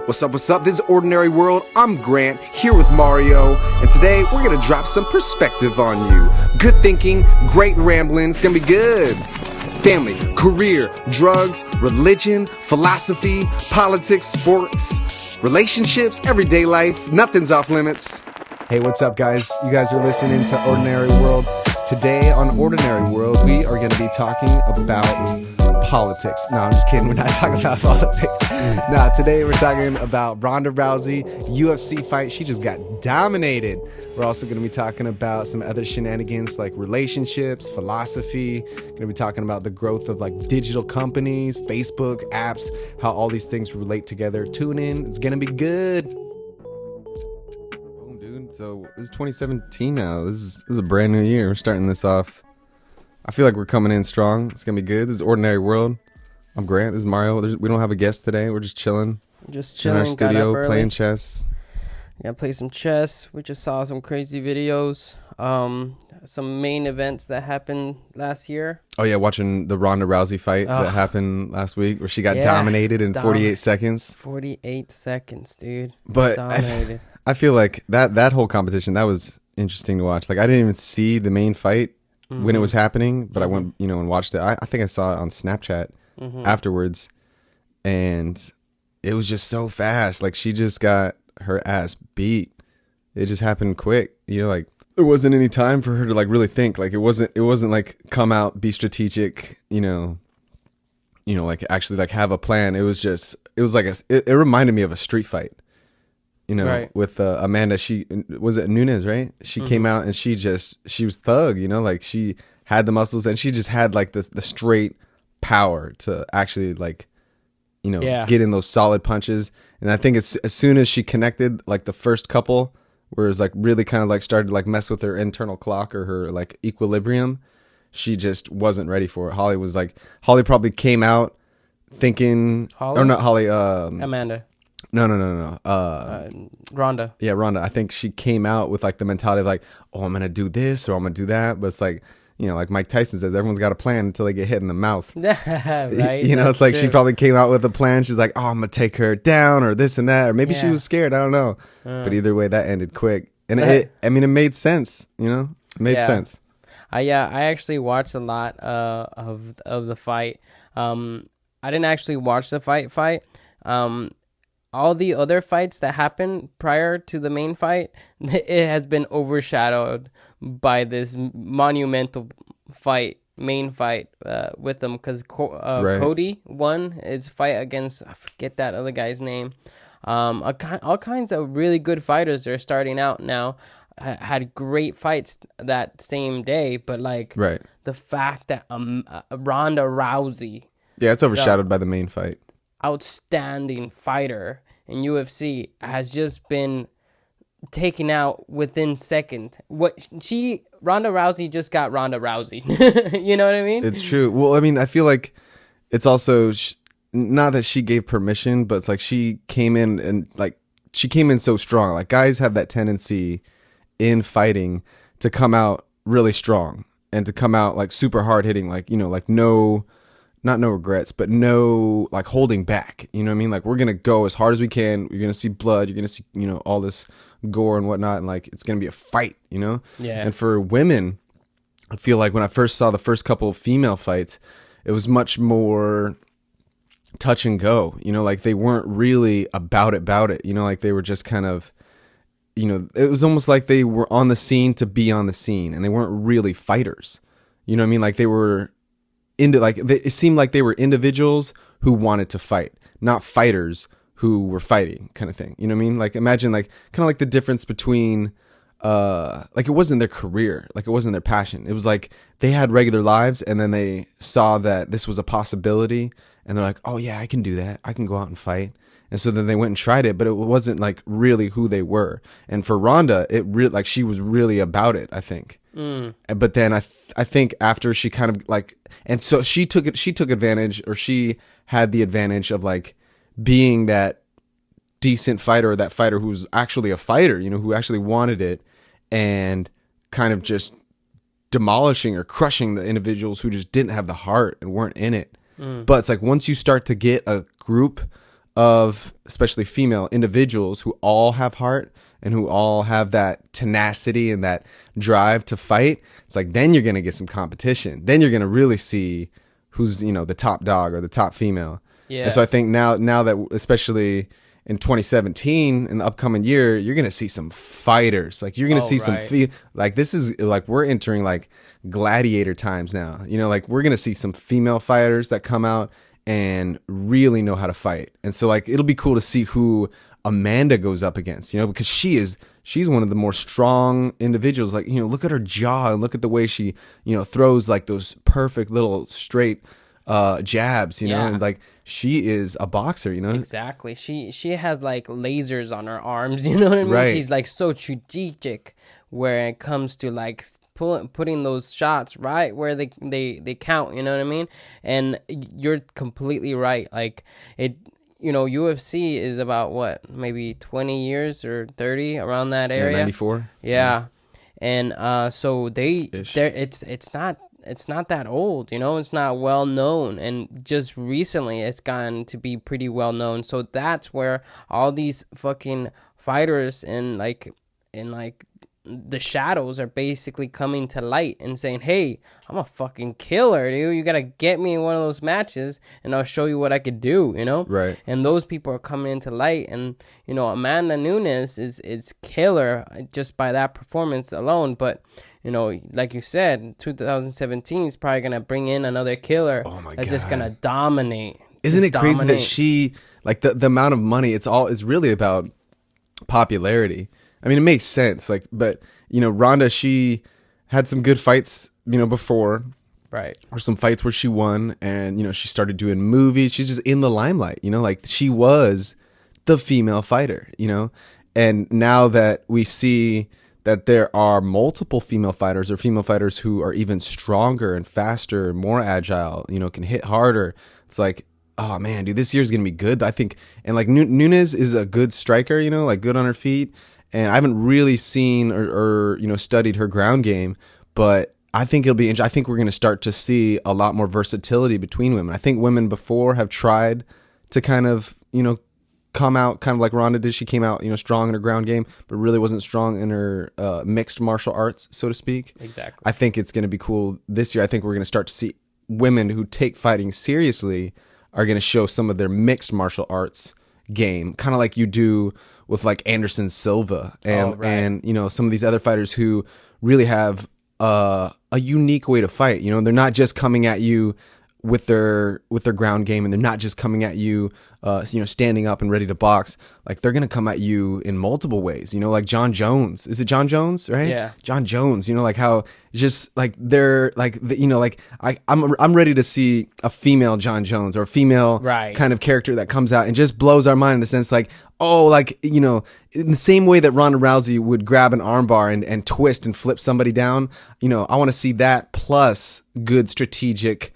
What's up? This is Ordinary World. I'm Grant, here with Mario, and today we're gonna drop some perspective on you. Good thinking, great rambling, it's gonna be good. Family, career, drugs, religion, philosophy, politics, sports, relationships, everyday life, nothing's off limits. Hey, what's up, guys? You guys are listening to Ordinary World. Today on Ordinary World, we are going to be talking about politics. No, I'm just kidding. We're not talking about politics. Nah, today we're talking about Ronda Rousey, UFC fight. She just got dominated. We're also going to be talking about some other shenanigans like relationships, philosophy. Going to be talking about the growth of like digital companies, Facebook, apps, how all these things relate together. Tune in. It's going to be good. So this is 2017 now. This is a brand new year. We're starting this off. I feel like we're coming in strong. It's going to be good. This is Ordinary World. I'm Grant. This is Mario. We don't have a guest today. We're just chilling. In our studio, playing chess. Yeah, play some chess. We just saw some crazy videos. Some main events that happened last year. Oh, yeah, watching the Ronda Rousey fight that happened last week where she got dominated in 48 seconds. 48 seconds, dude. But dominated. I feel like that whole competition, that was interesting to watch. Like, I didn't even see the main fight when it was happening, but I went, and watched it. I think I saw it on Snapchat afterwards, and it was just so fast. Like, she just got her ass beat. It just happened quick. Like, there wasn't any time for her to, like, really think. Like, it wasn't like, come out, be strategic, like, actually, like, have a plan. It was like, it reminded me of a street fight. Right. With Amanda, was it Nunes, right? She came out and she was thug, like she had the muscles and she just had like the straight power to actually like, get in those solid punches. And I think as soon as she connected like the first couple, where it was like really kind of like started to like mess with her internal clock or her like equilibrium, she just wasn't ready for it. Holly probably came out thinking, Holly? or not Holly, Amanda. No. Ronda. Yeah, Ronda. I think she came out with like the mentality of like, oh, I'm gonna do this or I'm gonna do that. But it's like, like Mike Tyson says, everyone's got a plan until they get hit in the mouth. Right. It's like true. She probably came out with a plan. She's like, oh, I'm gonna take her down or this and that, or maybe she was scared. I don't know. But either way, that ended quick, and it made sense. It made sense. I actually watched a lot of the fight. I didn't actually watch the fight. All the other fights that happened prior to the main fight, it has been overshadowed by this monumental main fight with them, because Cody won his fight against, I forget that other guy's name. All kinds of really good fighters are starting out now. Had great fights that same day, but like the fact that Ronda Rousey, it's overshadowed by the main fight. Outstanding fighter in UFC, has just been taken out within seconds. Ronda Rousey just got Ronda Rousey. You know what I mean? It's true. Well, I mean, I feel like it's also not that she gave permission, but it's like she came in so strong. Like, guys have that tendency in fighting to come out really strong and to come out like super hard hitting, like, like not no regrets, but no like holding back. You know what I mean? Like, we're going to go as hard as we can. You're going to see blood. You're going to see, all this gore and whatnot. And like, it's going to be a fight, Yeah. And for women, I feel like when I first saw the first couple of female fights, it was much more touch and go, like they weren't really about it. Like they were just kind of, it was almost like they were on the scene to be on the scene, and they weren't really fighters. You know what I mean? Like they were it seemed like they were individuals who wanted to fight, not fighters who were fighting, kind of thing. You know what I mean? Like, imagine like kind of like the difference between like it wasn't their career, like it wasn't their passion. It was like they had regular lives, and then they saw that this was a possibility, and they're like, oh yeah, I can do that. I can go out and fight. And so then they went and tried it, but it wasn't like really who they were. And for Ronda, it really, like, she was really about it, I think. But then I think after she kind of like, and so she took advantage, or she had the advantage of like being that decent fighter, or that fighter who's actually a fighter, who actually wanted it, and kind of just demolishing or crushing the individuals who just didn't have the heart and weren't in it. But it's like, once you start to get a group of especially female individuals who all have heart and who all have that tenacity and that drive to fight, it's like then you're going to get some competition. Then you're going to really see who's, the top dog or the top female. Yeah. And so I think now that especially in 2017 in the upcoming year, you're going to see some fighters. Like you're going to see some like this is like we're entering like gladiator times now. Like we're going to see some female fighters that come out and really know how to fight. And so like it'll be cool to see who Amanda goes up against, because she's one of the more strong individuals. Like, look at her jaw and look at the way she, throws like those perfect little straight jabs, and like she is a boxer, Exactly. She has like lasers on her arms, you know what I mean? Right. She's like so strategic where it comes to like putting those shots right where they count, you know what I mean? And you're completely right. Like UFC is about what, maybe 20 years or 30 around that area. 94. Yeah. And so it's not that old, it's not well known, and just recently it's gotten to be pretty well known. So that's where all these fucking fighters in the shadows are basically coming to light and saying, hey, I'm a fucking killer, dude. You gotta get me in one of those matches and I'll show you what I could do, Right. And those people are coming into light, and Amanda Nunes is killer just by that performance alone. But like you said, 2017 is probably gonna bring in another killer. Oh my that's God. just gonna dominate. Isn't it crazy that she, like the amount of money, it's really about popularity. I mean, it makes sense. Like, but Ronda, she had some good fights, before, right? Or some fights where she won, and she started doing movies. She's just in the limelight, like she was the female fighter, and now that we see that there are multiple female fighters or female fighters who are even stronger and faster, more agile, can hit harder. It's like, oh man, dude, this year's gonna be good, I think. And like Nunes is a good striker, like good on her feet. And I haven't really seen or studied her ground game, but I think it'll be interesting. I think we're going to start to see a lot more versatility between women. I think women before have tried to kind of, come out kind of like Ronda did. She came out, strong in her ground game, but really wasn't strong in her mixed martial arts, so to speak. Exactly. I think it's going to be cool this year. I think we're going to start to see women who take fighting seriously are going to show some of their mixed martial arts game, kind of like you do with like Anderson Silva and some of these other fighters who really have a unique way to fight. They're not just coming at you with their ground game, and they're not just coming at you standing up and ready to box. Like they're gonna come at you in multiple ways, like John Jones. Is it John Jones, right? Yeah. John Jones, like how just like they're like like I'm ready to see a female John Jones or a female kind of character that comes out and just blows our mind in the sense like, oh, like, in the same way that Ronda Rousey would grab an armbar and twist and flip somebody down, I want to see that plus good strategic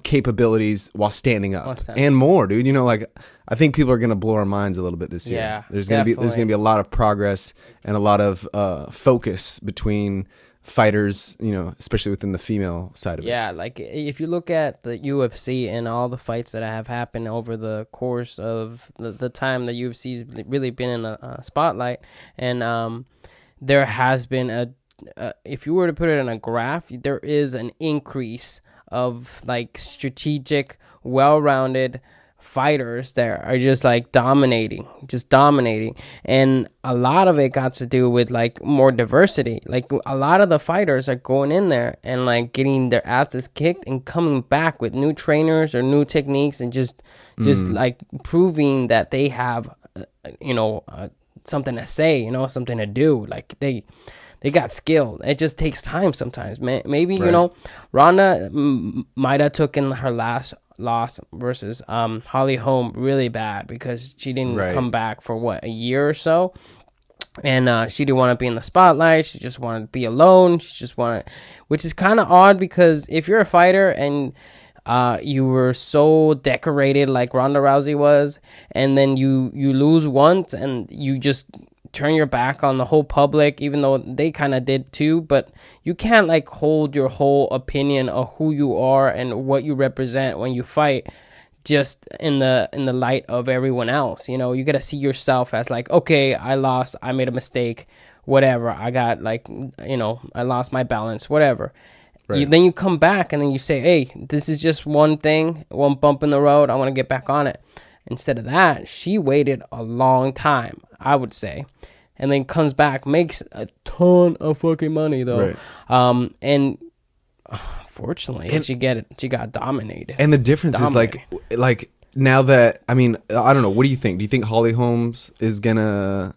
capabilities while standing up and more, dude. Like I think people are gonna blow our minds a little bit this year. Yeah, there's gonna be a lot of progress and a lot of focus between fighters, especially within the female side of it. Yeah, like if you look at the UFC and all the fights that have happened over the course of the time the UFC's really been in the spotlight, and there has been if you were to put it in a graph, there is an increase of like strategic, well-rounded fighters that are just like dominating, and a lot of it got to do with like more diversity. Like a lot of the fighters are going in there and like getting their asses kicked and coming back with new trainers or new techniques and just like proving that they have something to say, something to do. Like they got skill. It just takes time sometimes, man. Maybe Ronda might have taken her last loss versus Holly Holm really bad because she didn't come back for a year or so, and she didn't want to be in the spotlight. She just wanted to be alone. She just wanted, which is kind of odd because if you're a fighter and you were so decorated like Ronda Rousey was, and then you lose once and you just turn your back on the whole public, even though they kind of did too, but you can't like hold your whole opinion of who you are and what you represent when you fight just in the light of everyone else. You know, you got to see yourself as like, okay, I lost, I made a mistake, whatever. I got like, you know, I lost my balance, whatever. Right. Then you come back and then you say, hey, this is just one thing, one bump in the road. I want to get back on it. Instead of that, she waited a long time, I would say, and then comes back, makes a ton of fucking money though. Right. And fortunately, she got dominated. And the difference is like now that, I mean, I don't know. What do you think? Do you think Holly Holmes is gonna,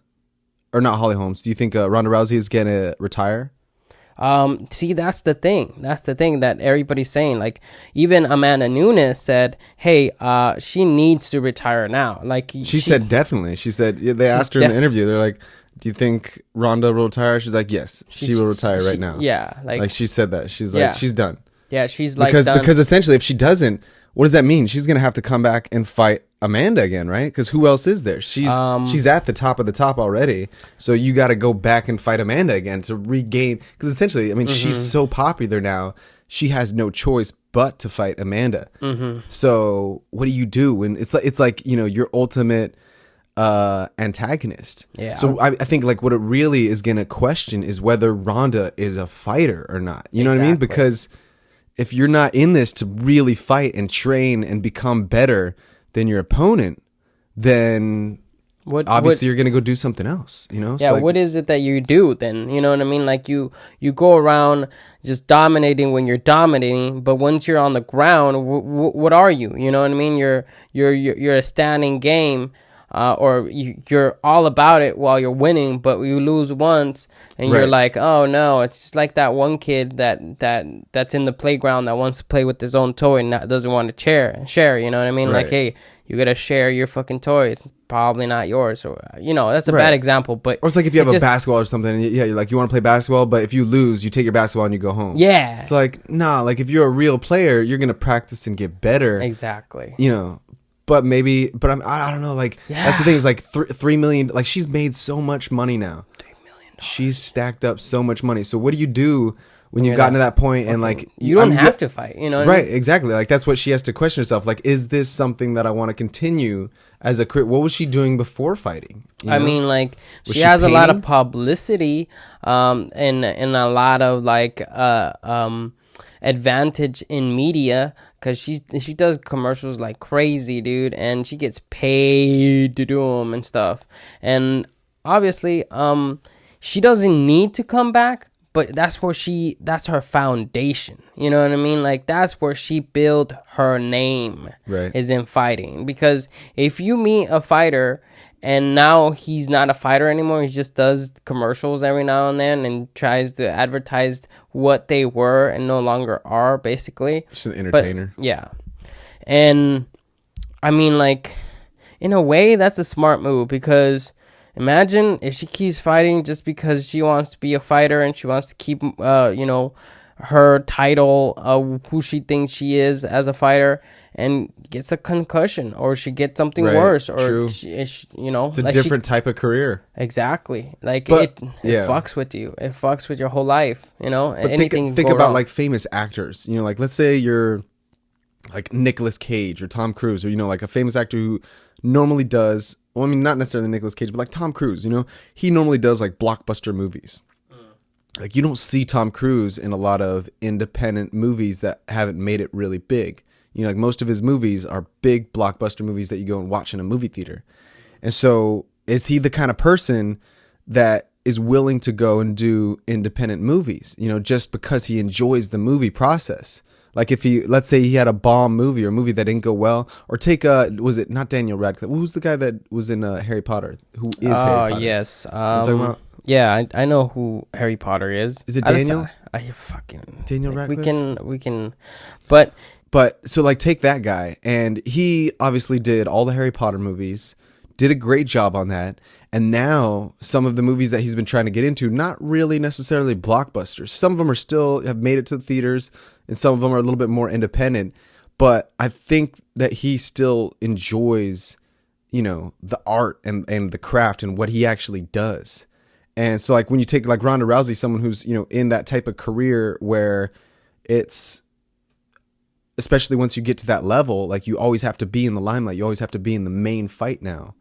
or not Holly Holmes? Do you think Ronda Rousey is gonna retire? See, that's the thing. That's the thing that everybody's saying. Like, even Amanda Nunes said, hey, she needs to retire now. Like, she said definitely. She said, they asked her in the interview, they're like, do you think Ronda will retire? She's like, yes, she will retire right now. Yeah. Like she said that. She's like, she's done. Yeah, she's like, because essentially, if she doesn't, what does that mean? She's gonna have to come back and fight Amanda again, right? Because who else is there? She's at the top of the top already. So you got to go back and fight Amanda again to regain. Because essentially, I mean, she's so popular now. She has no choice but to fight Amanda. So what do you do when it's like, you know, your ultimate antagonist? Yeah. So I think like what it really is gonna question is whether Ronda is a fighter or not. You know what I mean? Because if you're not in this to really fight and train and become better than your opponent, then obviously you're gonna go do something else, you know? Yeah, so like, what is it that you do then? You know what I mean? Like you go around just dominating when you're dominating, but once you're on the ground, what are you? You know what I mean? You're a standing game. Or you're all about it while you're winning, but you lose once, and you're like, oh no, it's just like that one kid that's in the playground that wants to play with his own toy and doesn't want to share. You know what I mean? Like, hey, you gotta share your fucking toy. It's probably not yours, or you know, that's a bad example. But or it's like if you have a basketball or something, and you're like, you want to play basketball, but if you lose, you take your basketball and you go home. Yeah, it's like, nah, like if you're a real player, you're gonna practice and get better. Exactly. You know. But I don't know. Like that's the thing is like 3 million. Like she's made so much money now. $3 million. She's stacked up so much money. So what do you do when you've gotten to that point and like you don't have to fight? You know, right? Exactly. Like that's what she has to question herself. Like, is this something that I want to continue as a career? What was she doing before fighting? I mean, like she has painting? A lot of publicity, and a lot of like advantage in media. Because she does commercials like crazy, dude, and she gets paid to do them and stuff. And obviously, she doesn't need to come back, but that's her foundation. You know what I mean? Like, that's where she built her name, right, is in fighting. Because if you meet a fighter and now he's not a fighter anymore, he just does commercials every now and then and tries to advertise what they were and no longer are, basically. Just an entertainer. But, yeah. And, I mean, like, in a way, that's a smart move, because imagine if she keeps fighting just because she wants to be a fighter and she wants to keep, you know, her title of who she thinks she is as a fighter, and gets a concussion, or she gets something worse, or she, you know, it's a different type of career. Exactly. Like, it fucks with you. It fucks with your whole life. You know, but anything. Think about like famous actors. You know, like let's say you're like Nicolas Cage or Tom Cruise, or you know, like a famous actor who normally does. Well, I mean, not necessarily Nicolas Cage, but like Tom Cruise. You know, he normally does like blockbuster movies. Like you don't see Tom Cruise in a lot of independent movies that haven't made it really big. You know, like most of his movies are big blockbuster movies that you go and watch in a movie theater. And so is he the kind of person that is willing to go and do independent movies, you know, just because he enjoys the movie process? Like if let's say he had a bomb movie or a movie that didn't go well, or take was it not Daniel Radcliffe? Who's the guy that was in Harry Potter? Who is Harry Potter? Oh, yes. Yeah, I know who Harry Potter is. Is it Daniel? I fucking Daniel Radcliffe? We can, but so like take that guy, and he obviously did all the Harry Potter movies, did a great job on that. And now some of the movies that he's been trying to get into, not really necessarily blockbusters. Some of them have made it to the theaters, and some of them are a little bit more independent. But I think that he still enjoys, you know, the art and the craft and what he actually does. And so like when you take like Ronda Rousey, someone who's, you know, in that type of career where it's especially once you get to that level, like you always have to be in the limelight. You always have to be in the main fight now.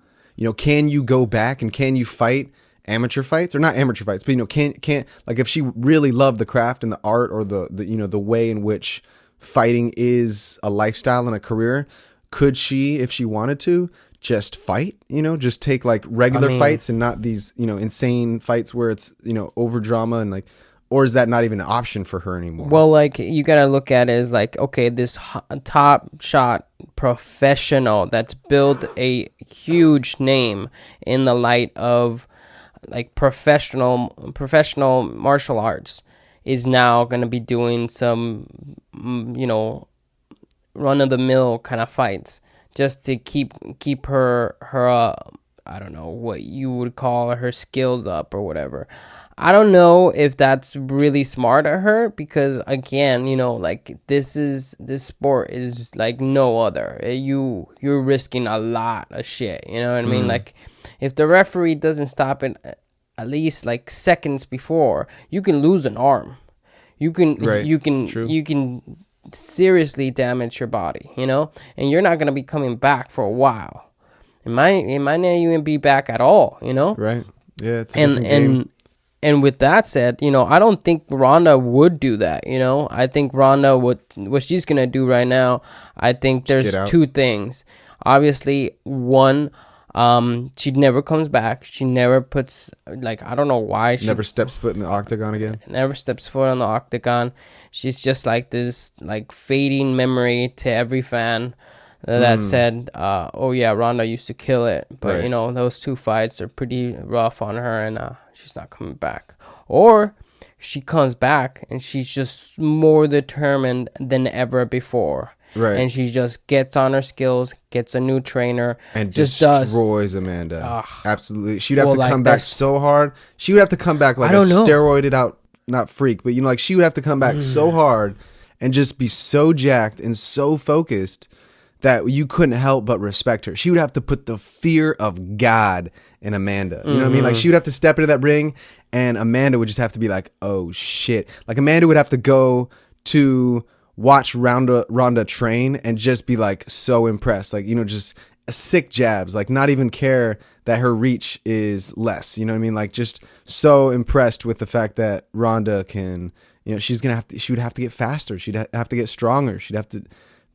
Can you go back and can you fight amateur fights, or not amateur fights, but can't like, if she really loved the craft and the art, or the way in which fighting is a lifestyle and a career, could she, if she wanted to, just fight, just take like regular fights and not these, insane fights where it's, over drama and like, or is that not even an option for her anymore? Well, like, you gotta look at it as like, okay, this top shot professional that's built a huge name in the light of like professional martial arts is now going to be doing some run of the mill kind of fights just to keep her I don't know what you would call her skills up or whatever. I don't know if that's really smart of her, because again, like, this sport is like no other. You're risking a lot of shit, you know what I mean? Like, if the referee doesn't stop it at least like seconds before, you can lose an arm. You can seriously damage your body, and you're not going to be coming back for a while. It might not even be back at all, Right. Yeah, it's a different game. And with that said, I don't think Ronda would do that, I think Ronda, what she's going to do right now, I think there's two things. Obviously, one, she never comes back. She never puts, like, I don't know why. She never steps foot in the octagon again. Never steps foot on the octagon. She's just like this, like, fading memory to every fan that said, oh yeah, Ronda used to kill it. But, right. Those two fights are pretty rough on her, and she's not coming back. Or she comes back and she's just more determined than ever before. Right. And she just gets on her skills, gets a new trainer, and just destroys Amanda. Absolutely. She'd have to come back so hard. She would have to come back like a steroided out, not freak, but like, she would have to come back so hard and just be so jacked and so focused that you couldn't help but respect her. She would have to put the fear of God in Amanda. You know what I mean? Like, she would have to step into that ring, and Amanda would just have to be like, oh shit. Like, Amanda would have to go to watch Ronda train and just be like so impressed, like, just sick jabs, like not even care that her reach is less, you know what I mean? Like, just so impressed with the fact that Ronda can, she would have to get faster, she'd have to get stronger,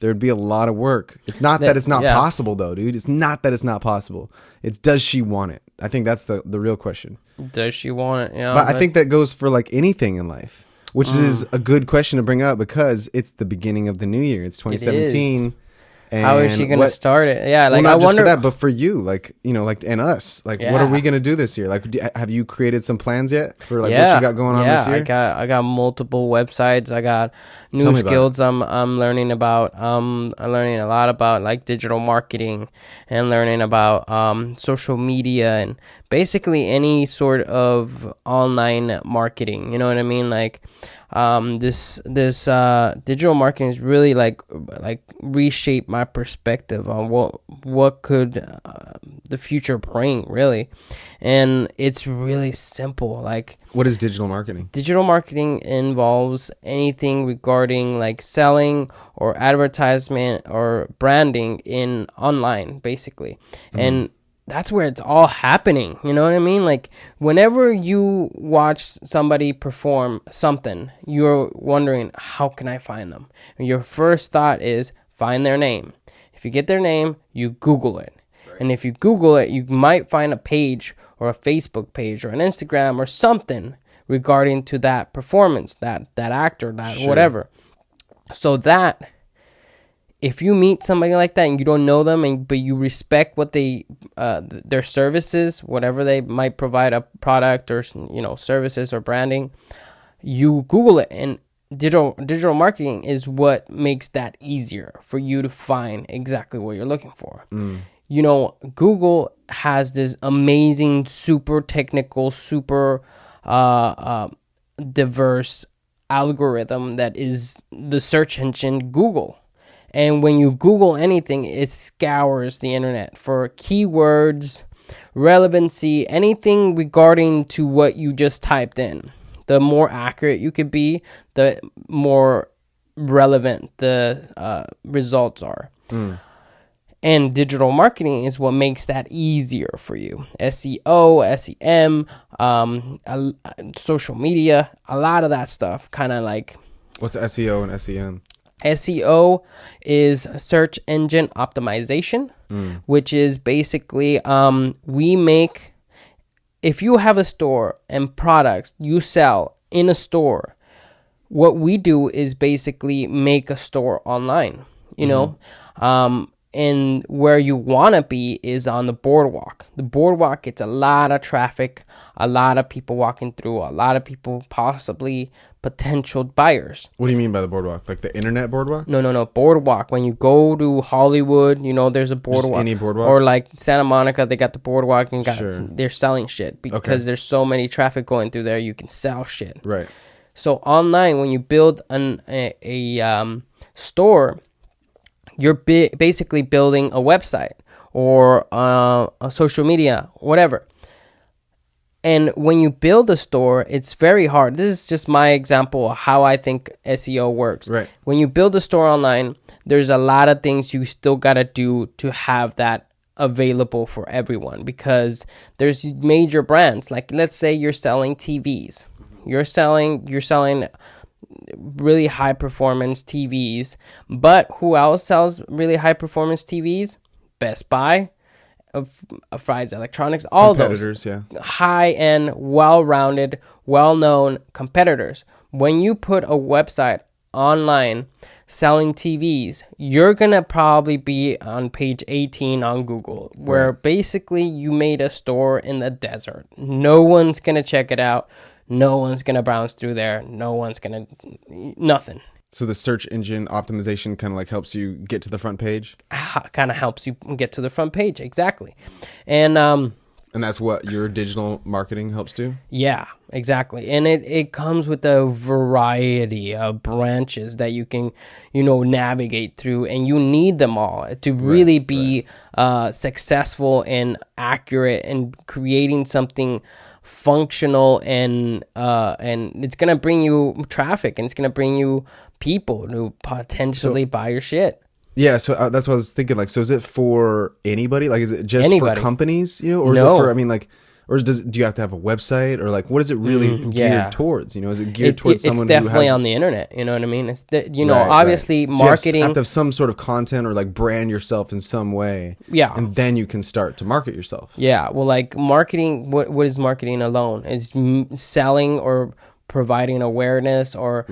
there'd be a lot of work. It's not that it's not possible though, dude. It's not that it's not possible. It's, does she want it? I think that's the real question. Does she want it? Yeah, but I think that goes for like anything in life. Which is a good question to bring up, because it's the beginning of the new year. It's 2017. And how is she going to start it? Yeah, like, well, not just for that, but for you, like, like, and us. Like, what are we going to do this year? Like, have you created some plans yet for like what you got going on this year? I got multiple websites. I got new skills I'm learning about. I'm learning a lot about like digital marketing, and learning about social media, and basically any sort of online marketing. You know what I mean? Like, this digital marketing is really like reshape my perspective on what could the future bring, really. And it's really simple. Like, what is digital marketing? Digital marketing involves anything regarding like selling or advertisement or branding in online, basically. And that's where it's all happening. You know what I mean? Like, whenever you watch somebody perform something, you're wondering, how can I find them? And your first thought is find their name. If you get their name, you Google it. Right. And if you Google it, you might find a page or a Facebook page or an Instagram or something regarding to that performance, that actor, that whatever. So that, if you meet somebody like that and you don't know them, but you respect what they, their services, whatever they might provide, a product or services or branding, you Google it, and digital marketing is what makes that easier for you to find exactly what you're looking for. Google has this amazing, super technical, super diverse algorithm that is the search engine Google. And when you Google anything, it scours the internet for keywords, relevancy, anything regarding to what you just typed in. The more accurate you could be, the more relevant the results are. And digital marketing is what makes that easier for you. SEO, SEM, social media, a lot of that stuff. Kind of like, What's SEO and SEM? SEO is search engine optimization, which is basically if you have a store and products you sell in a store, what we do is basically make a store online, you know, and where you want to be is on the boardwalk. The boardwalk gets a lot of traffic, a lot of people walking through, a lot of people possibly potential buyers. What do you mean by the boardwalk? Like the internet boardwalk? No. Boardwalk. When you go to Hollywood, you know, there's a boardwalk. Just any boardwalk? Or like Santa Monica, they got the boardwalk and Sure. they're selling shit because there's so many traffic going through there. You can sell shit. Right. So online, when you build a store, you're basically building a website or a social media, whatever. And when you build a store, it's very hard. This is just my example of how I think SEO works. Right. When you build a store online, there's a lot of things you still got to do to have that available for everyone, because there's major brands. Like, let's say you're selling TVs. You're selling really high performance TVs, but who else sells really high performance TVs? Best Buy, Fry's Electronics, all competitors, those high-end, well-rounded, well-known competitors. When you put a website online selling TVs, you're gonna probably be on page 18 on Google, where basically you made a store in the desert. No one's gonna check it out. No one's gonna browse through there. No one's gonna nothing. So the search engine optimization kind of like helps you get to the front page? Kind of helps you get to the front page, exactly. And that's what your digital marketing helps do? Yeah, exactly. And it comes with a variety of branches that you can, navigate through, and you need them all to really be successful and accurate and creating something functional, and it's gonna bring you traffic, and it's gonna bring you people to potentially buy your shit. Yeah, so that's what I was thinking. Like, so is it for anybody? Like, is it just Anybody. for companies? Or is it for? I mean, like, or do you have to have a website, or like, what is it really geared towards? Is it geared towards someone who has? It's definitely on the internet. You know what I mean? It's obviously marketing. You have to have some sort of content, or like brand yourself in some way. Yeah, and then you can start to market yourself. Yeah, well, like marketing. What is marketing alone? Is selling or providing awareness, or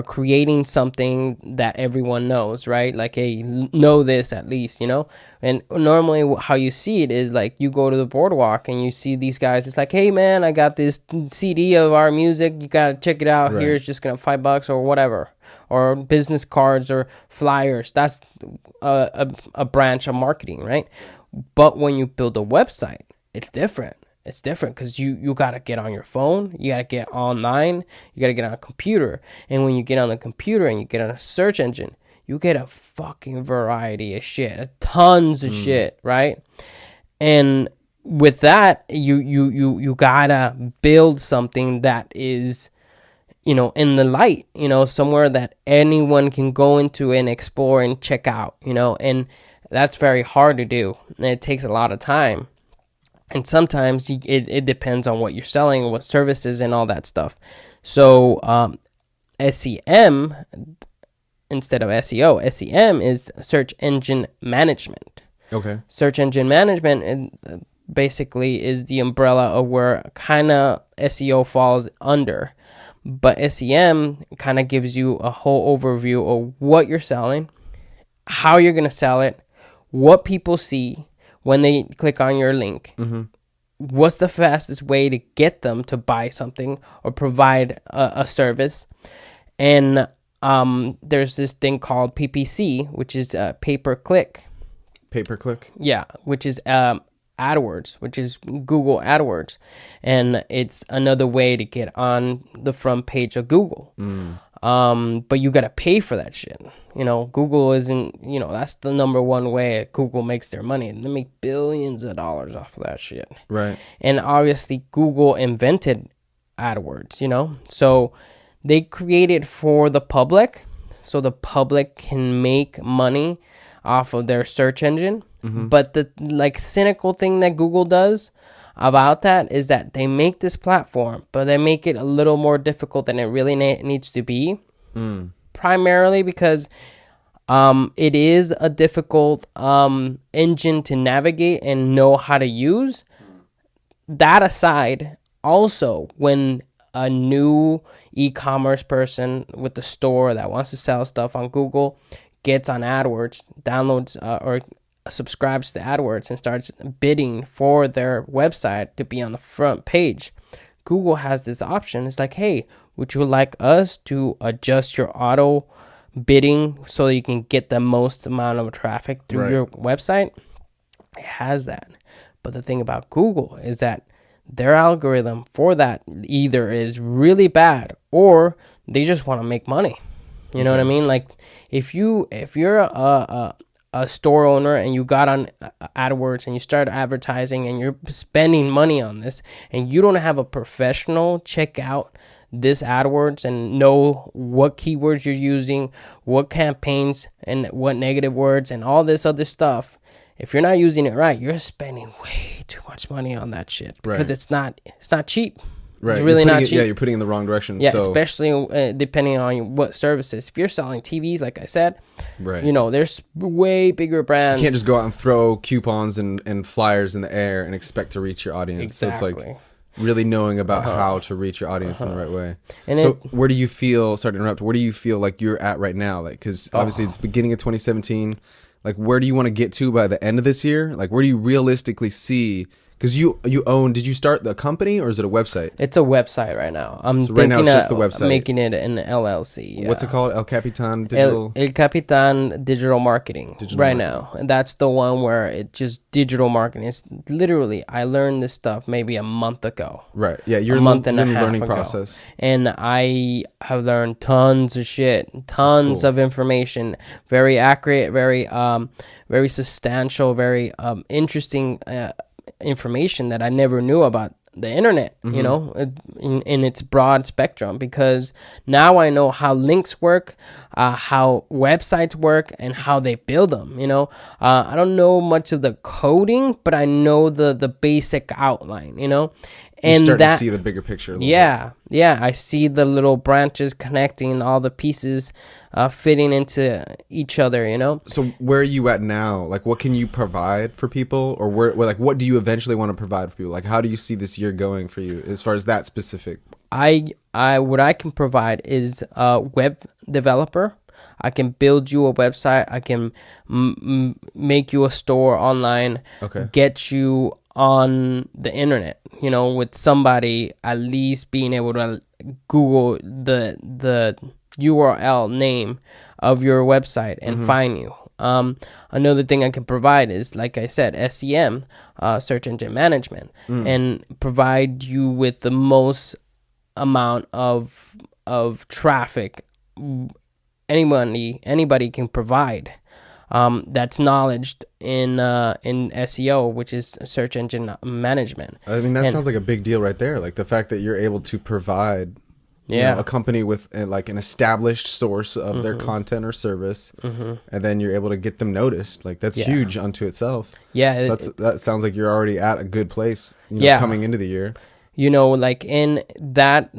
creating something that everyone knows, right? Like, hey, know this at least, And normally how you see it is like you go to the boardwalk and you see these guys. It's like, hey man, I got this CD of our music. You gotta check it out. Here's just gonna $5 or whatever, or business cards or flyers. That's a branch of marketing, right? But when you build a website, it's different. It's different because you got to get on your phone. You got to get online. You got to get on a computer. And when you get on the computer and you get on a search engine, you get a fucking variety of shit, tons of shit, right? And with that, you got to build something that is, in the light, somewhere that anyone can go into and explore and check out, and that's very hard to do. And it takes a lot of time. And sometimes it depends on what you're selling, what services, and all that stuff. So SEM instead of SEO, SEM is search engine management. Okay. Search engine management basically is the umbrella of where kind of SEO falls under. But SEM kind of gives you a whole overview of what you're selling, how you're going to sell it, what people see when they click on your link. What's the fastest way to get them to buy something or provide a service? And there's this thing called PPC, which is pay-per-click. Pay-per-click? Yeah, which is AdWords, which is Google AdWords. And it's another way to get on the front page of Google. But you got to pay for that shit. Google isn't, that's the number one way Google makes their money. They make billions of dollars off of that shit. Right. And obviously Google invented AdWords, so they created for the public so the public can make money off of their search engine. But the like cynical thing that Google does about that is that they make this platform, but they make it a little more difficult than it really needs to be. Primarily because it is a difficult engine to navigate and know how to use. That aside, also when a new e-commerce person with the store that wants to sell stuff on Google gets on AdWords, downloads or subscribes to AdWords and starts bidding for their website to be on the front page, Google has this option. It's like, hey, would you like us to adjust your auto bidding so you can get the most amount of traffic through your website? It has that. But the thing about Google is that their algorithm for that either is really bad or they just want to make money. You know what I mean? Like if you're a store owner and you got on AdWords and you start advertising and you're spending money on this and you don't have a professional check out this AdWords and know what keywords you're using, what campaigns and what negative words and all this other stuff, if you're not using it right, you're spending way too much money on that shit because it's not cheap. Right. It's really not cheap. Yeah, you're putting it in the wrong direction. Yeah, so, especially depending on what services. If you're selling TVs, like I said, you know, there's way bigger brands. You can't just go out and throw coupons and flyers in the air and expect to reach your audience. Exactly. So it's like really knowing about how to reach your audience in the right way. And so where do you feel, sorry to interrupt, where do you feel like you're at right now? Like, because obviously it's beginning of 2017. Like, where do you want to get to by the end of this year? Like, where do you realistically see? Because you own, did you start the company or is it a website? It's a website right now. I'm so right now it's just the website. Making it an LLC. Yeah. What's it called? El Capitan Digital? El Capitan Digital Marketing now. And that's the one where it's just digital marketing. It's literally, I learned this stuff maybe a month ago. Right. Yeah, you're in the learning process. And I have learned tons of shit, tons of information, very accurate, very substantial, very interesting information that I never knew about the internet, you know, in its broad spectrum, because now I know how links work, how websites work, and how they build them, you know. I don't know much of the coding, but I know the basic outline, you know. And you start to see the bigger picture. Yeah, I see the little branches connecting, all the pieces fitting into each other, you know? So where are you at now? Like, what can you provide for people? Or where like, what do you eventually want to provide for people? Like, how do you see this year going for you as far as that specific? What I can provide is a web developer. I can build you a website. I can make you a store online. Okay. Get you on the internet, you know, with somebody at least being able to Google the URL name of your website and find you. Another thing I can provide is, like I said, SEM, search engine management, and provide you with the most amount of traffic anybody can provide. That's knowledge in SEO, which is search engine management. I mean, that sounds like a big deal right there. Like the fact that you're able to provide you know, a company with like an established source of their content or service, and then you're able to get them noticed. Like that's huge unto itself. Yeah, so that sounds like you're already at a good place. You know, coming into the year. You know, like in that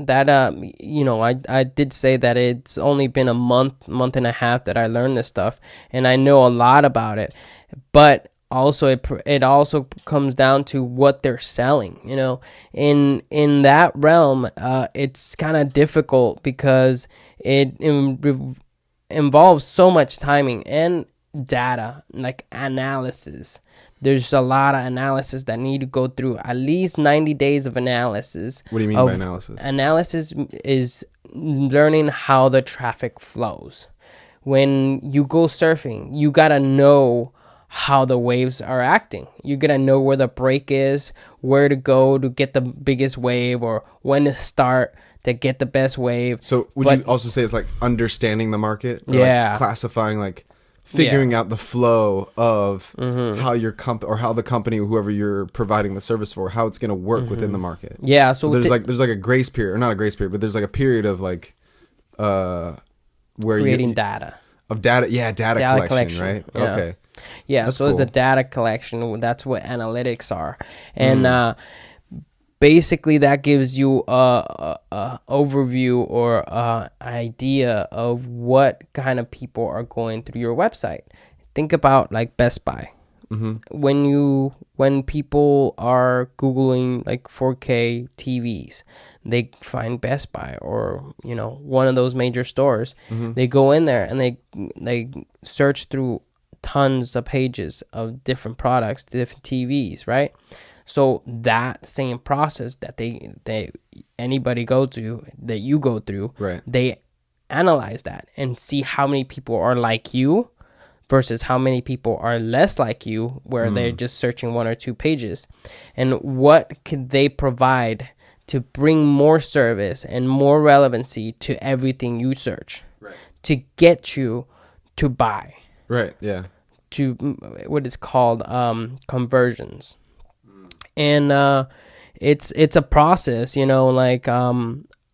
you know, I did say that it's only been a month and a half that I learned this stuff, and I know a lot about it, but also it also comes down to what they're selling. You know, in that realm, it's kind of difficult because it involves so much timing and data, like analysis. There's a lot of analysis that need to go through, at least 90 days of analysis. What do you mean by analysis? Analysis is learning how the traffic flows. When you go surfing, you got to know how the waves are acting. You got to know where the break is, where to go to get the biggest wave, or when to start to get the best wave. So would you also say it's like understanding the market? Or like classifying, like figuring out the flow of how your or how the company, whoever you're providing the service for, how it's going to work within the market. Yeah. So there's like a grace period, or not a grace period, but there's like a period of like where creating data. Of data, yeah, data collection, right? Yeah. Okay. Yeah, That's so it's a cool. data collection. That's what analytics are. And basically that gives you a overview or a idea of what kind of people are going through your website. Think about like Best Buy. When people are googling like 4K TVs, they find Best Buy or one of those major stores. They go in there and they search through tons of pages of different products, different TVs, right? So that same process that anybody go to, that you go through, Right. they analyze that and see how many people are like you versus how many people are less like you, where they're just searching one or two pages, and what could they provide to bring more service and more relevancy to everything you search, Right. to get you to buy, Right. Yeah. to what is called conversions. And it's a process, like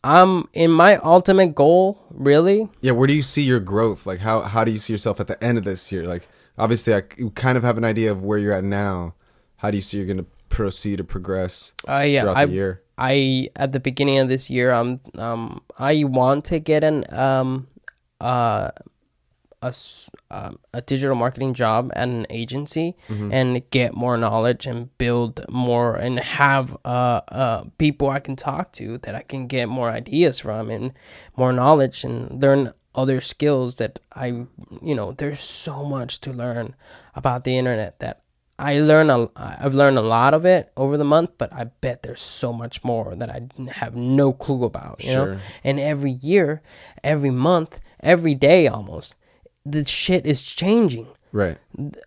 I'm in my ultimate goal, really. Yeah. Where do you see your growth? Like, how do you see yourself at the end of this year? Like, obviously, you kind of have an idea of where you're at now. How do you see you're going to proceed to progress Yeah, throughout the year? I at the beginning of this year, I want to get a digital marketing job at an agency and get more knowledge and build more and have people I can talk to that I can get more ideas from and more knowledge and learn other skills that there's so much to learn about the internet that I've learned a lot of it over the month, but I bet there's so much more that I have no clue about, Sure. And every year, every month, every day almost, the shit is changing. Right.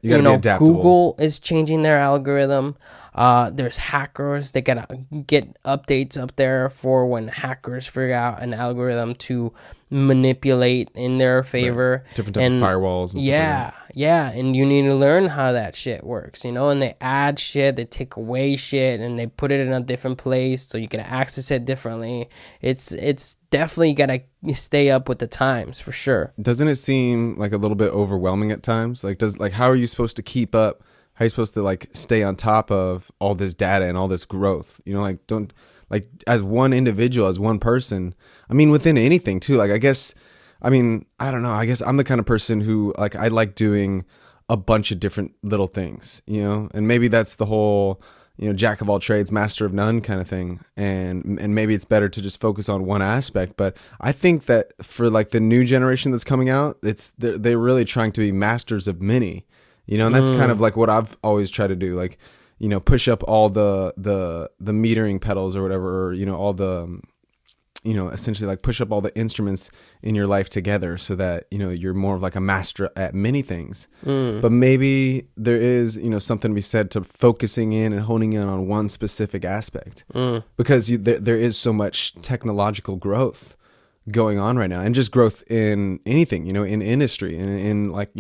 You got to be adaptable. Google is changing their algorithm. There's hackers. They gotta get updates up there for when hackers figure out an algorithm to manipulate in their favor. Right. Different types of firewalls and stuff like that. Yeah, and you need to learn how that shit works, and they add shit, they take away shit, and they put it in a different place so you can access it differently. It's definitely gotta stay up with the times for sure. Doesn't it seem like a little bit overwhelming at times? Like, how are you supposed to keep up? How are you supposed to like stay on top of all this data and all this growth? Don't like as one individual, as one person. I mean, within anything too. Like, I don't know. I guess I'm the kind of person who like I like doing a bunch of different little things, and maybe that's the whole jack of all trades, master of none kind of thing. And maybe it's better to just focus on one aspect. But I think that for like the new generation that's coming out, they're really trying to be masters of many. And that's kind of like what I've always tried to do, like, push up all the metering pedals or whatever, or, all the, essentially like push up all the instruments in your life together so that, you're more of like a master at many things. But maybe there is, something to be said to focusing in and honing in on one specific aspect because there is so much technological growth going on right now, and just growth in anything, in industry and in like,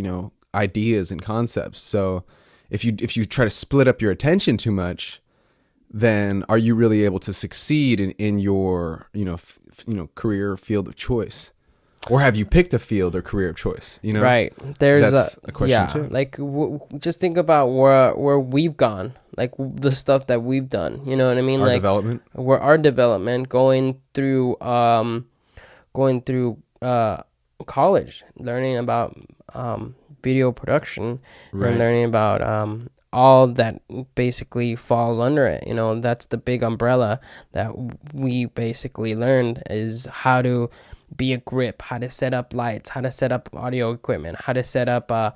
ideas and concepts. So if you try to split up your attention too much, then are you really able to succeed in your career field of choice, or have you picked a field or career of choice? Right. There's that's a question too. Like just think about where we've gone, like the stuff that we've done. You know what I mean? Our like development. Where our development going through college, learning about video production, Right. and learning about all that basically falls under it. That's the big umbrella that we basically learned, is how to be a grip, how to set up lights, how to set up audio equipment, how to set up a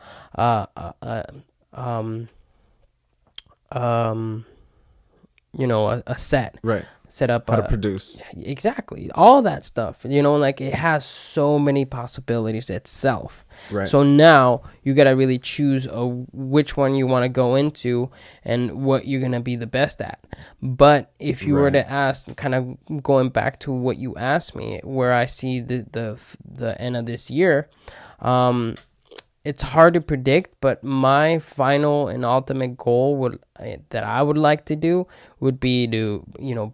set. Right. Set up How to produce. Exactly. All that stuff. Like it has so many possibilities itself. Right. So now you got to really choose which one you want to go into and what you're going to be the best at. But if you were to ask, kind of going back to what you asked me, where I see the end of this year, it's hard to predict, but my final and ultimate goal that I would like to do would be to,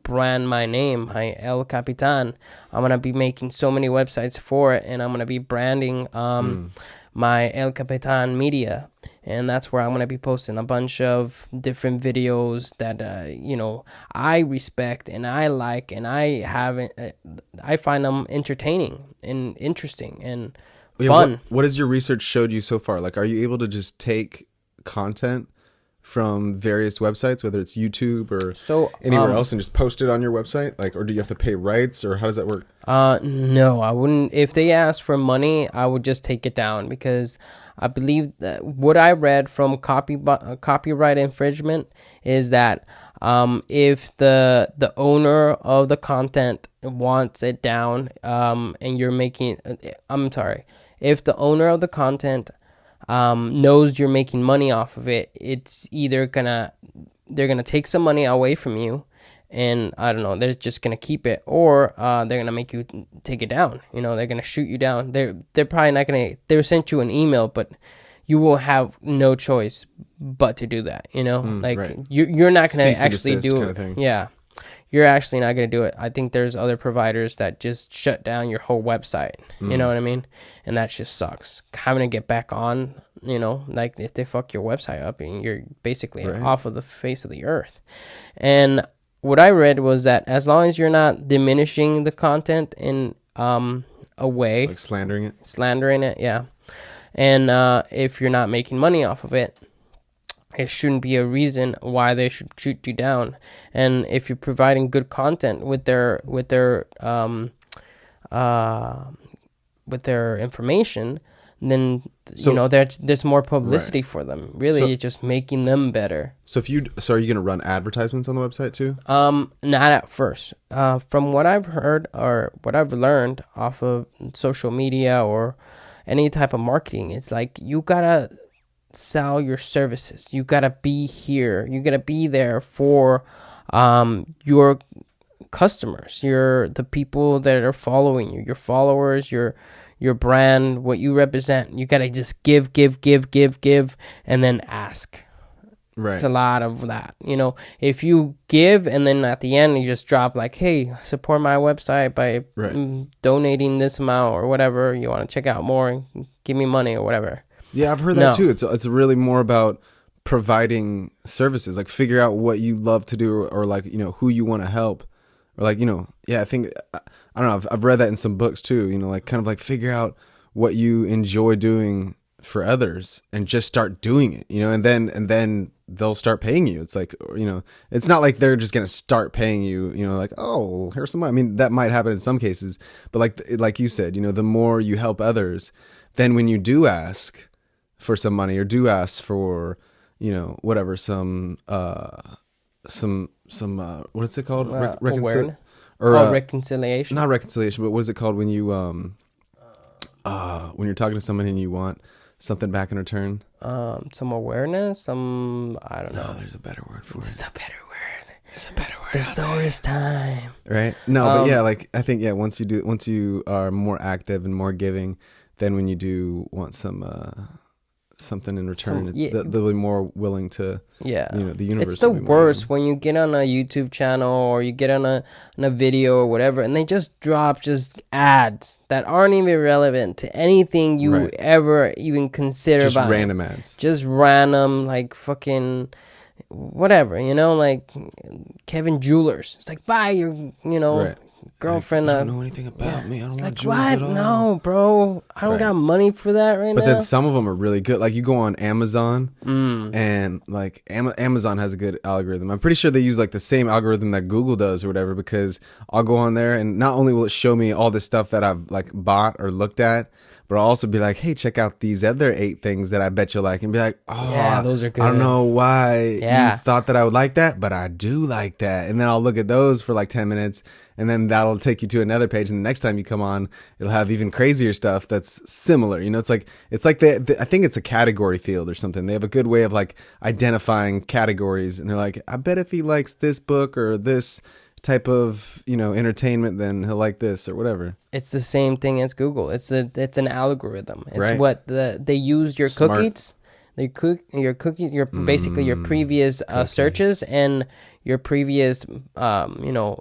brand my name, my El Capitan. I'm gonna be making so many websites for it, and I'm gonna be branding my El Capitan media, and that's where I'm gonna be posting a bunch of different videos that I respect and I like, and I find them entertaining and interesting and fun. What has your research showed you so far? Like, are you able to just take content from various websites, whether it's YouTube or anywhere else, and just post it on your website? Like, or do you have to pay rights, or how does that work? No, I wouldn't. If they asked for money, I would just take it down, because I believe that what I read from copyright infringement is that if the owner of the content wants it down, and you're making, if the owner of the content knows you're making money off of it, it's either they're gonna take some money away from you, and I don't know, they're just gonna keep it, or they're gonna make you take it down. They're gonna shoot you down. They're probably not gonna. They'll send you an email, but you will have no choice but to do that. Right. You're not gonna Cease and actually desist do kind it. of thing. Yeah. You're actually not going to do it. I think there's other providers that just shut down your whole website. You know what I mean? And that just sucks. Having to get back on, like if they fuck your website up, and you're basically off of the face of the earth. And what I read was that as long as you're not diminishing the content in a way, Like slandering it. yeah. And if you're not making money off of it, it shouldn't be a reason why they should shoot you down. And if you're providing good content with their information, then there's more publicity for them. Really, you're just making them better. So are you going to run advertisements on the website too? Not at first. From what I've heard or what I've learned off of social media or any type of marketing, it's like you gotta sell your services. You gotta be here. You gotta be there for your customers, the people that are following you, your followers, your brand, what you represent. You gotta just give, and then ask. Right. It's a lot of that. If you give and then at the end you just drop like, hey, support my website by donating this amount or whatever, you want to check out more, give me money or whatever. Yeah, I've heard that too. It's really more about providing services, like figure out what you love to do, or like, who you want to help, or like, I think, I don't know, I've read that in some books too, like kind of like figure out what you enjoy doing for others and just start doing it, and then they'll start paying you. It's like, it's not like they're just going to start paying you, like, oh, here's some money. I mean, that might happen in some cases, but like you said, the more you help others, then when you do ask for some money or do ask for, whatever, some what is it called? Reconciliation. Not reconciliation, but what is it called when you when you're talking to someone and you want something back in return? Some awareness. I don't know. No, there's a better word for it. There's a better word. There's a better word. The story's time. Right? No, but yeah, like I think once you are more active and more giving, then when you do want something in return, they'll be more willing to. Yeah, the universe. It's the worst when you get on a YouTube channel or you get on a video or whatever, and they just drop ads that aren't even relevant to anything you ever even consider. Just random ads. Just random, like fucking whatever, like Kevin Jewelers. It's like, buy your, girlfriend. I don't know anything about me. I don't want jewels what? at all. No, bro. I don't got money for that right now. But then some of them are really good. Like you go on Amazon and like Amazon has a good algorithm. I'm pretty sure they use like the same algorithm that Google does or whatever, because I'll go on there and not only will it show me all the stuff that I've like bought or looked at, but I'll also be like, hey, check out these other 8 things that I bet you'll like, and be like, oh, yeah, those are good. I don't know why you thought that I would like that, but I do like that. And then I'll look at those for like 10 minutes, and then that'll take you to another page. And the next time you come on, it'll have even crazier stuff that's similar. It's like I think it's a category field or something. They have a good way of like identifying categories, and they're like, I bet if he likes this book or this type of, entertainment, then he'll like this or whatever. It's the same thing as Google. It's an algorithm. It's Right. what they use your Smart. cookies. Your cookies, your basically your previous searches and your previous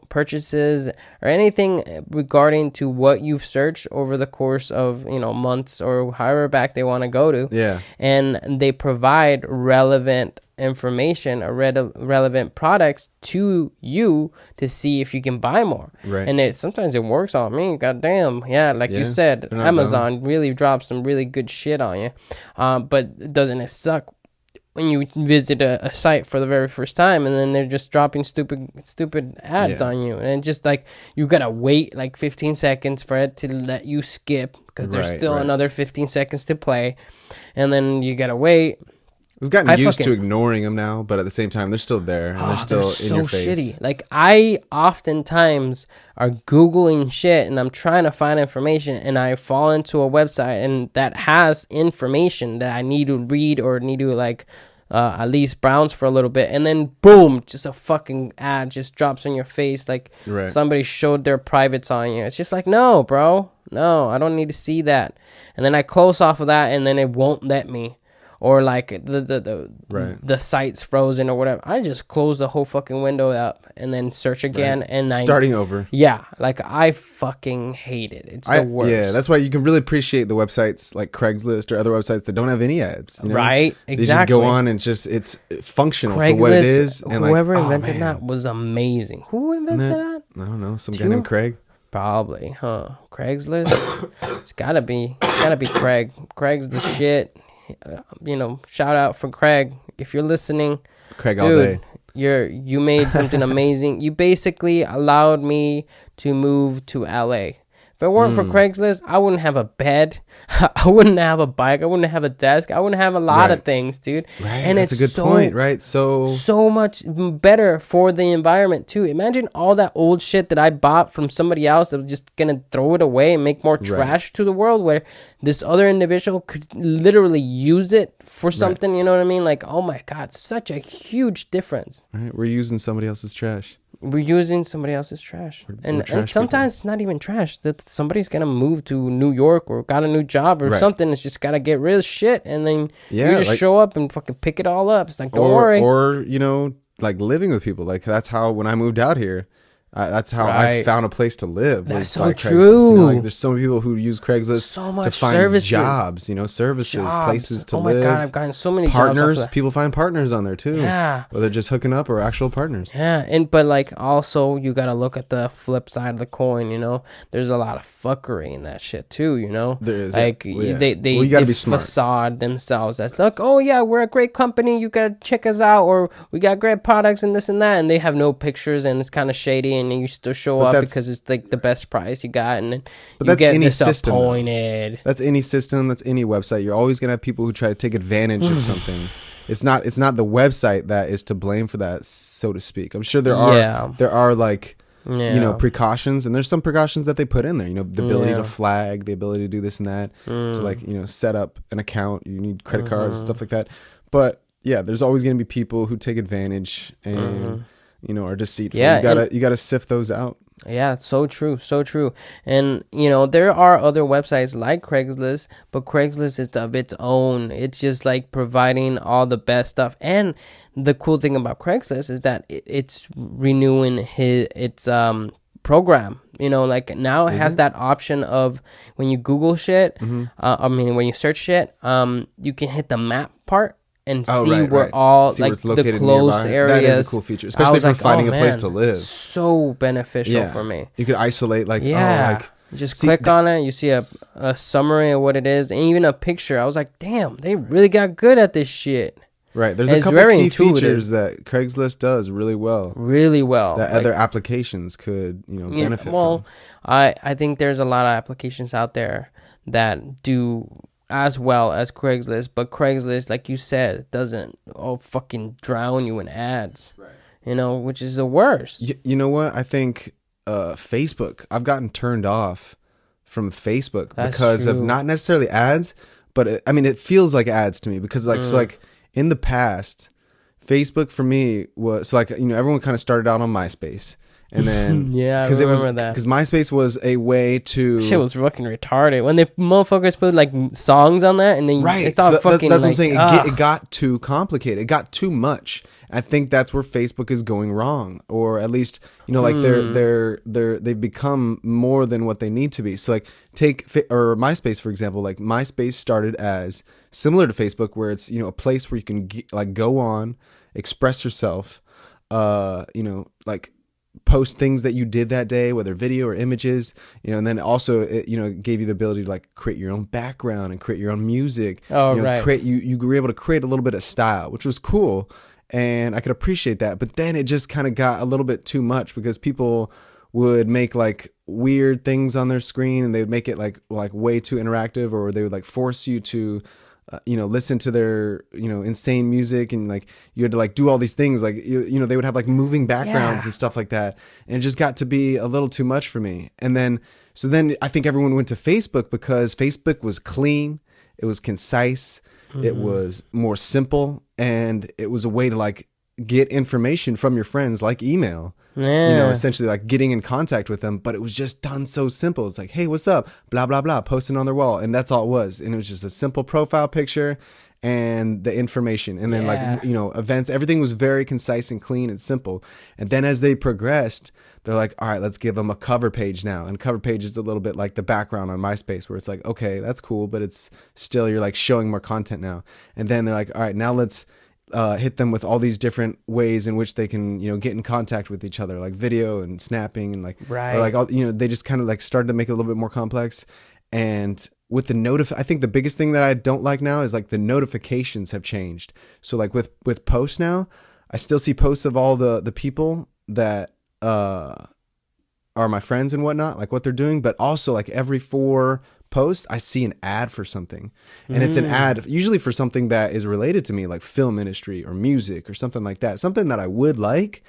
purchases or anything regarding to what you've searched over the course of months or however back they want to go to. Yeah. And they provide relevant information or relevant products to you to see if you can buy more. Right. And sometimes it works on me. Goddamn. Yeah, like you said, they're not Amazon really drops some really good shit on you. But doesn't it suck when you visit a site for the very first time and then they're just dropping stupid ads on you, and just like you gotta wait like 15 seconds for it to let you skip because there's still another 15 seconds to play, and then you gotta wait. We've gotten used to ignoring them now, but at the same time, they're still there and they're still in your face. Shitty. Like I oftentimes are Googling shit and I'm trying to find information and I fall into a website and that has information that I need to read or need to at least browse for a little bit, and then boom, just a fucking ad just drops on your face like somebody showed their privates on you. It's just like, no, bro, no, I don't need to see that. And then I close off of that and then it won't let me. Or like the site's frozen or whatever. I just close the whole fucking window up and then search again and starting over. Yeah, like I fucking hate it. It's the worst. Yeah, that's why you can really appreciate the websites like Craigslist or other websites that don't have any ads. Right, exactly. They just go on and it's functional for what it is. And whoever invented that was amazing. Who invented that? I don't know. Some guy named Craig. Probably, huh? Craigslist. It's gotta be Craig. Craig's the shit. Shout out for Craig if you're listening. Craig all day. You made something amazing. You basically allowed me to move to LA. If it weren't for Craigslist, I wouldn't have a bed. I wouldn't have a bike. I wouldn't have a desk. I wouldn't have a lot of things, dude. Right. And that's a good point, right? So much better for the environment too. Imagine all that old shit that I bought from somebody else that was just gonna throw it away and make more trash to the world, where this other individual could literally use it for something. You know what I mean? Like, oh my God, such a huge difference. Right. We're using somebody else's trash. We're using somebody else's trash. And sometimes it's not even trash. That somebody's going to move to New York or got a new job or something. It's just got to get rid of shit. And then you just show up and fucking pick it all up. It's like, don't worry. Or, like living with people. Like that's how, when I moved out here, that's how I found a place to live. That's so true. Like there's so many people who use Craigslist to find jobs, services, places to live. Oh my God, I've gotten so many partners. Jobs People find partners on there too. Yeah. Whether just hooking up or actual partners. Yeah, but like also you gotta look at the flip side of the coin. There's a lot of fuckery in that shit too. There is. Like they you gotta be smart. Facade themselves as like, oh yeah, we're a great company. You gotta check us out, or we got great products and this and that, and they have no pictures and it's kind of shady. And you still show up because it's like the best price you got, and then you get disappointed. That's any system. That's any website. You're always gonna have people who try to take advantage of something. It's not the website that is to blame for that, so to speak. I'm sure there are like precautions, and there's some precautions that they put in there. The ability to flag, the ability to do this and that, to set up an account. You need credit cards, stuff like that. But yeah, there's always gonna be people who take advantage and. Are deceitful. Yeah, you gotta sift those out. Yeah, so true. And there are other websites like Craigslist, but Craigslist is of its own. It's just like providing all the best stuff. And the cool thing about Craigslist is that it's renewing its program. Like now it has that option of when you Google shit. When you search shit, you can hit the map part. And where all like the close areas. That is a cool feature, especially for finding a place to live. So beneficial for me. You could isolate just click on it. You see a summary of what it is, and even a picture. I was like, damn, they really got good at this shit. Right. There's a couple key features that Craigslist does really well. Really well. That other applications could benefit from. I think there's a lot of applications out there that do as well as Craigslist, but Craigslist, like you said, doesn't fucking drown you in ads, which is the worst. You know what? I think Facebook, I've gotten turned off from Facebook because of not necessarily ads, but it feels like ads to me because so in the past, Facebook for me was so like, everyone kind of started out on MySpace, and then Yeah, I because it was remember that. because MySpace was a way to Shit was fucking retarded when the motherfuckers put like songs on that, and then right. it's all So fucking that's what I'm like, saying. ugh. It got too complicated. It got too much. I think that's where Facebook is going wrong, or at least like they've become more than what they need to be. So like or MySpace for example. Like MySpace started as similar to Facebook, where it's a place where you can like go on, express yourself, like post things that you did that day, whether video or images, and then also it, gave you the ability to like create your own background and create your own music. Oh, right. You were able to create a little bit of style, which was cool, and I could appreciate that. But then it just kind of got a little bit too much because people would make like weird things on their screen, and they would make it like way too interactive, or they would like force you to listen to their, insane music, and like you had to like do all these things. Like, they would have like moving backgrounds Yeah. and stuff like that. And it just got to be a little too much for me. And then I think everyone went to Facebook because Facebook was clean. It was concise. It was more simple. And it was a way to like get information from your friends, like email. Yeah. Essentially like getting in contact with them, but it was just done so simple. It's like, hey, what's up? Blah, blah, blah, posting on their wall. And that's all it was. And it was just a simple profile picture and the information. And then like, events, everything was very concise and clean and simple. And then as they progressed, they're like, all right, let's give them a cover page now. And cover page is a little bit like the background on MySpace, where it's like, okay, that's cool, but it's still, you're like showing more content now. And then they're like, all right, now let's hit them with all these different ways in which they can, get in contact with each other, like video and snapping, and like, Right. or like all, they just kind of like started to make it a little bit more complex. And with the I think the biggest thing that I don't like now is like the notifications have changed. So like with posts now, I still see posts of all the people that are my friends and whatnot, like what they're doing, but also like every 4 posts I see an ad for something, and it's an ad usually for something that is related to me, like film industry or music or something like that, something that I would like,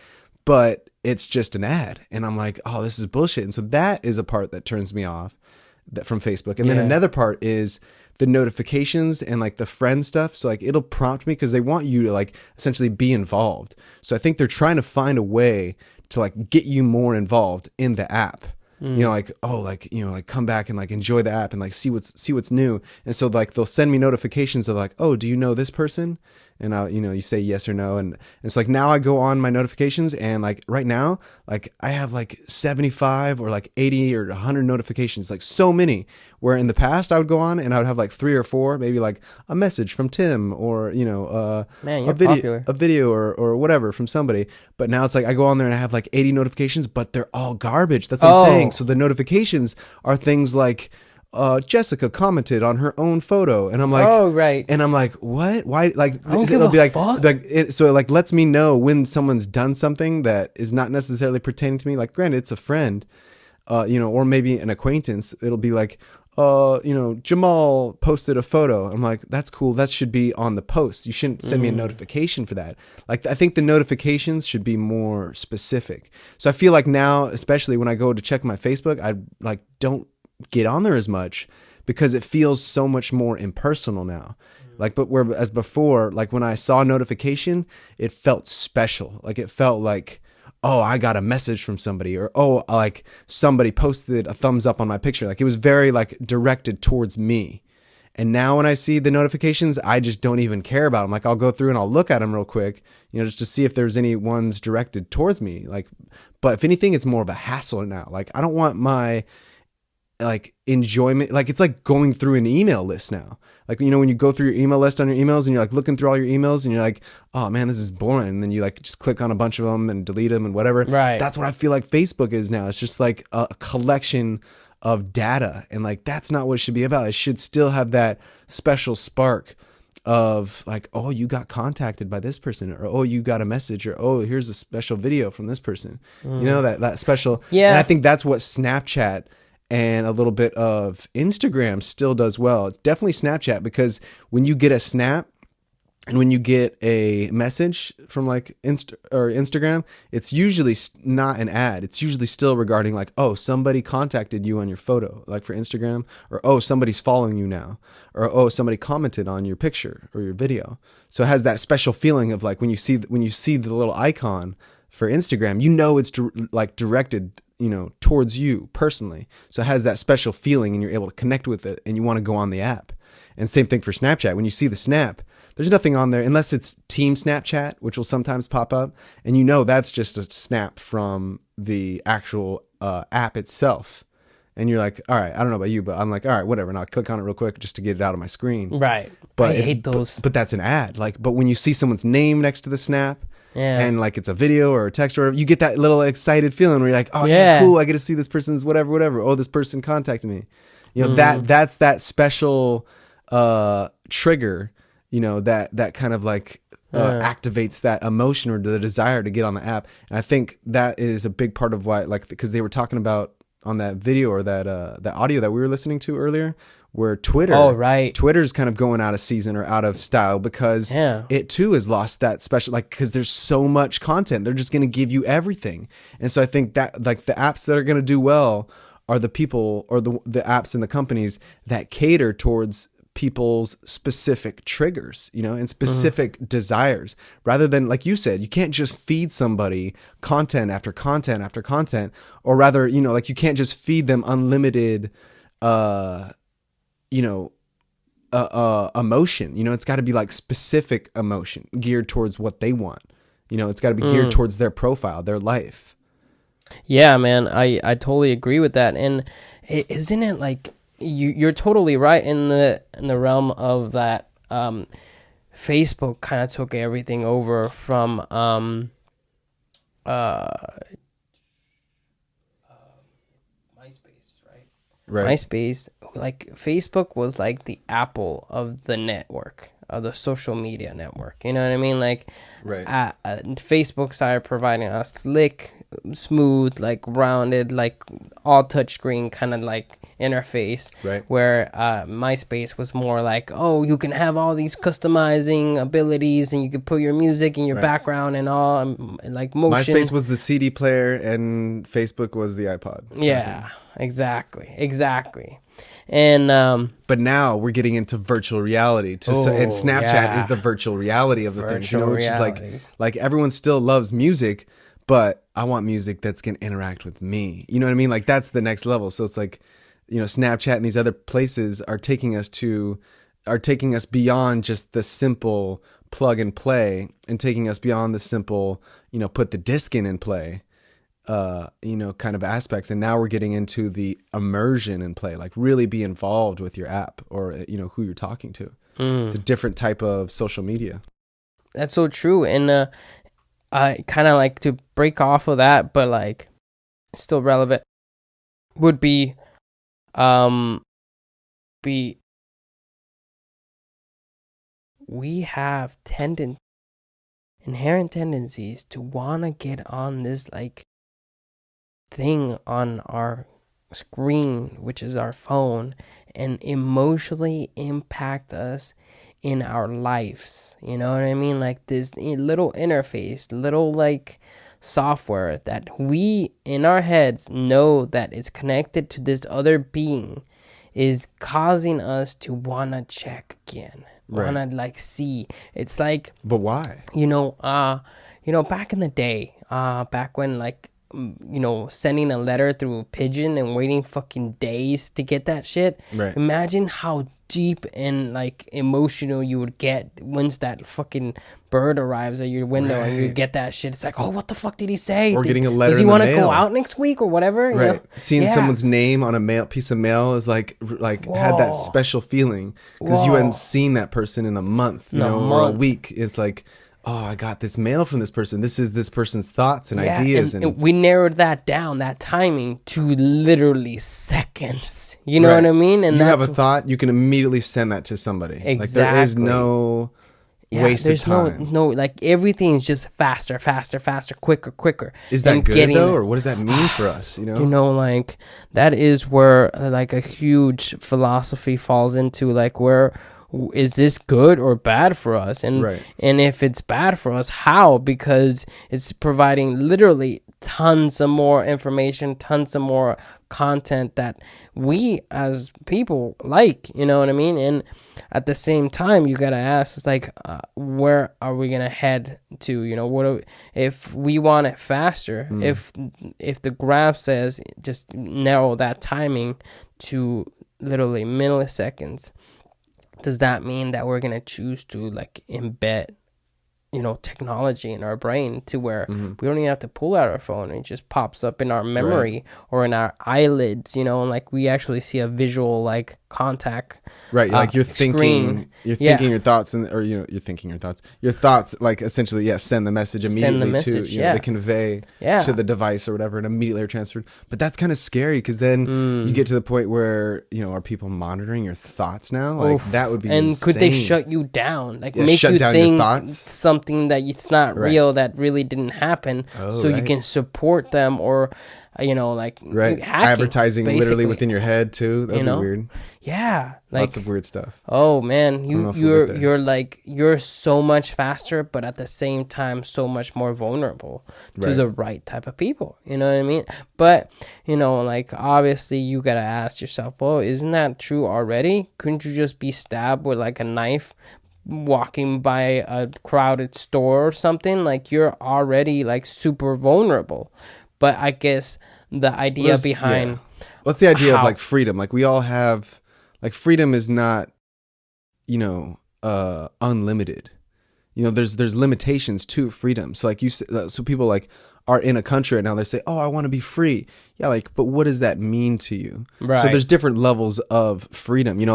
but it's just an ad, and I'm like, oh, this is bullshit. And so that is a part that turns me off from Facebook. And then Yeah. another part is the notifications and like the friend stuff. So like it'll prompt me because they want you to like essentially be involved. So I think they're trying to find a way to like get you more involved in the app. Like, oh, like, like come back and like enjoy the app and like see what's new. And so like they'll send me notifications of like, oh, do you know this person? And I'll, you say yes or no. And it's like now I go on my notifications, and like right now, like I have like 75 or like 80 or 100 notifications, like so many, where in the past I would go on and I would have like 3 or 4, maybe like a message from Tim, or, Man, you're a video, popular. or whatever from somebody. But now it's like I go on there and I have like 80 notifications, but they're all garbage. That's what I'm saying. So the notifications are things like, Jessica commented on her own photo, and I'm like, Oh, right. and I'm like, what? Why? Like, I don't it'll give be a like, fuck. so it like lets me know when someone's done something that is not necessarily pertaining to me. Like, granted, it's a friend, or maybe an acquaintance. It'll be like, Jamal posted a photo. I'm like, that's cool. That should be on the post. You shouldn't send me a notification for that. Like, I think the notifications should be more specific. So I feel like now, especially when I go to check my Facebook, I like don't get on there as much because it feels so much more impersonal now. Like, but whereas before, like when I saw a notification, it felt special. Like it felt like, oh, I got a message from somebody, or oh, like somebody posted a thumbs up on my picture. Like it was very like directed towards me. And now when I see the notifications, I just don't even care about them. Like I'll go through and I'll look at them real quick, just to see if there's any ones directed towards me. Like, but if anything, it's more of a hassle now. Like I don't want my like enjoyment, like it's like going through an email list now. Like, when you go through your email list on your emails and you're like looking through all your emails and you're like, oh man, this is boring. And then you like just click on a bunch of them and delete them and whatever. Right. That's what I feel like Facebook is now. It's just like a collection of data. And like, that's not what it should be about. It should still have that special spark of like, oh, you got contacted by this person, or oh, you got a message, or oh, here's a special video from this person. That special. Yeah. And I think that's what Snapchat and a little bit of Instagram still does well. It's definitely Snapchat, because when you get a snap, And when you get a message from like Instagram, it's usually not an ad. It's usually still regarding like, oh, somebody contacted you on your photo, like for Instagram, or oh, somebody's following you now, or oh, somebody commented on your picture or your video. So it has that special feeling of like when you see the little icon for Instagram, you know it's like directed, you know, towards you personally. So it has that special feeling, and you're able to connect with it, and you want to go on the app. And same thing for Snapchat. When you see the snap, there's nothing on there unless it's Team Snapchat, which will sometimes pop up, and you know that's just a snap from the actual app itself. And you're like, all right, I don't know about you, but I'm like, all right, whatever. And I'll click on it real quick just to get it out of my screen. Right. But I hate those. But that's an ad. Like, but when you see someone's name next to the snap, Yeah. and like it's a video or a text or whatever, you get that little excited feeling where you're like, oh yeah, cool, I get to see this person's whatever. Oh, this person contacted me. You know, that's that special trigger, you know, that kind of like activates that emotion or the desire to get on the app. And I think that is a big part of why, like, because they were talking about on that video or that audio that we were listening to earlier, where Twitter's kind of going out of season or out of style because it too has lost that special, like, because there's so much content, they're just going to give you everything. And so I think that like the apps that are going to do well are the people or the apps and the companies that cater towards people's specific triggers, you know, and specific desires, rather than, like you said, you can't just feed somebody content after content after content, or rather, you know, like you can't just feed them unlimited, you know, emotion. You know, it's got to be like specific emotion geared towards what they want. You know, it's got to be geared towards their profile, their life. Yeah, man, I totally agree with that. And isn't it like you're totally right in the realm of that Facebook kind of took everything over from MySpace, right? MySpace, like Facebook was like the Apple of the network, of the social media network. You know what I mean? Like, Facebook started providing a slick, smooth, like rounded, like all touchscreen kind of like interface, where MySpace was more like, oh, you can have all these customizing abilities, and you can put your music in your background and all, like motion. MySpace was the CD player, and Facebook was the iPod. Yeah, exactly. And but now we're getting into virtual reality, and Snapchat is the virtual reality of the things, you know, which is like everyone still loves music, but I want music that's gonna interact with me. You know what I mean? Like that's the next level. So it's like, you know, Snapchat and these other places are taking us beyond just the simple plug and play, and taking us beyond the simple, you know, put the disc in and play, you know, kind of aspects. And now we're getting into the immersion and play, like really be involved with your app or, you know, who you're talking to. It's a different type of social media. That's so true. And I kind of like to break off of that, but like still relevant would be we have inherent tendencies to want to get on this like thing on our screen, which is our phone, and emotionally impact us in our lives. You know what I mean? Like this little interface, little like software that we in our heads know that it's connected to this other being is causing us to want to check again, want to like see. It's like, but why? You know, back in the day, back when like, you know, sending a letter through a pigeon and waiting fucking days to get that shit. Imagine how deep and like emotional you would get once that fucking bird arrives at your window and you get that shit. It's like, oh, what the fuck did he say? Or getting a letter. Does he want to go out next week or whatever? Right. You know? Seeing someone's name on a piece of mail is like had that special feeling because you hadn't seen that person in a month, you know, or a week. It's like, oh, I got this mail from this person. This is this person's thoughts and ideas. And we narrowed that down, that timing, to literally seconds. You know what I mean? And you have a thought, you can immediately send that to somebody. Exactly. Like there is no waste of time. No, like everything's just faster, quicker. Is that good though? Or what does that mean for us? You know? You know, like that is where like a huge philosophy falls into, like where is this good or bad for us? And Right. and if it's bad for us, how? Because it's providing literally tons of more information, tons of more content that we as people like, you know what I mean? And at the same time, you gotta ask, it's like, where are we gonna head to? You know, if we want it faster? If the graph says just narrow that timing to literally milliseconds, does that mean that we're gonna choose to like embed, technology in our brain to where we don't even have to pull out our phone, it just pops up in our memory or in our eyelids, and like we actually see a visual like contact, Right, like you're thinking, screen. your thoughts, you're thinking your thoughts. Your thoughts, like essentially, send the message immediately message, to they convey to the device or whatever, and immediately are transferred. But that's kind of scary because then you get to the point where are people monitoring your thoughts now? Like that would be insane. Could they shut you down? Like make shut you down think your thoughts? something that it's not real, that really didn't happen, so you can support them or. Like hacking, advertising basically. Literally within your head too. That'd be weird. Yeah, like lots of weird stuff. Oh man, you're so much faster, but at the same time, so much more vulnerable to the right type of people. You know what I mean? But like obviously, you gotta ask yourself, well, isn't that true already? Couldn't you just be stabbed with like a knife? Walking by a crowded store or something? Like you're already like super vulnerable. But I guess the idea behind what's the idea of like freedom? Like we all have, like freedom is not, unlimited. There's limitations to freedom. So like so people like are in a country right now, they say, oh, I want to be free. Yeah, like, but what does that mean to you? Right. So there's different levels of freedom. You're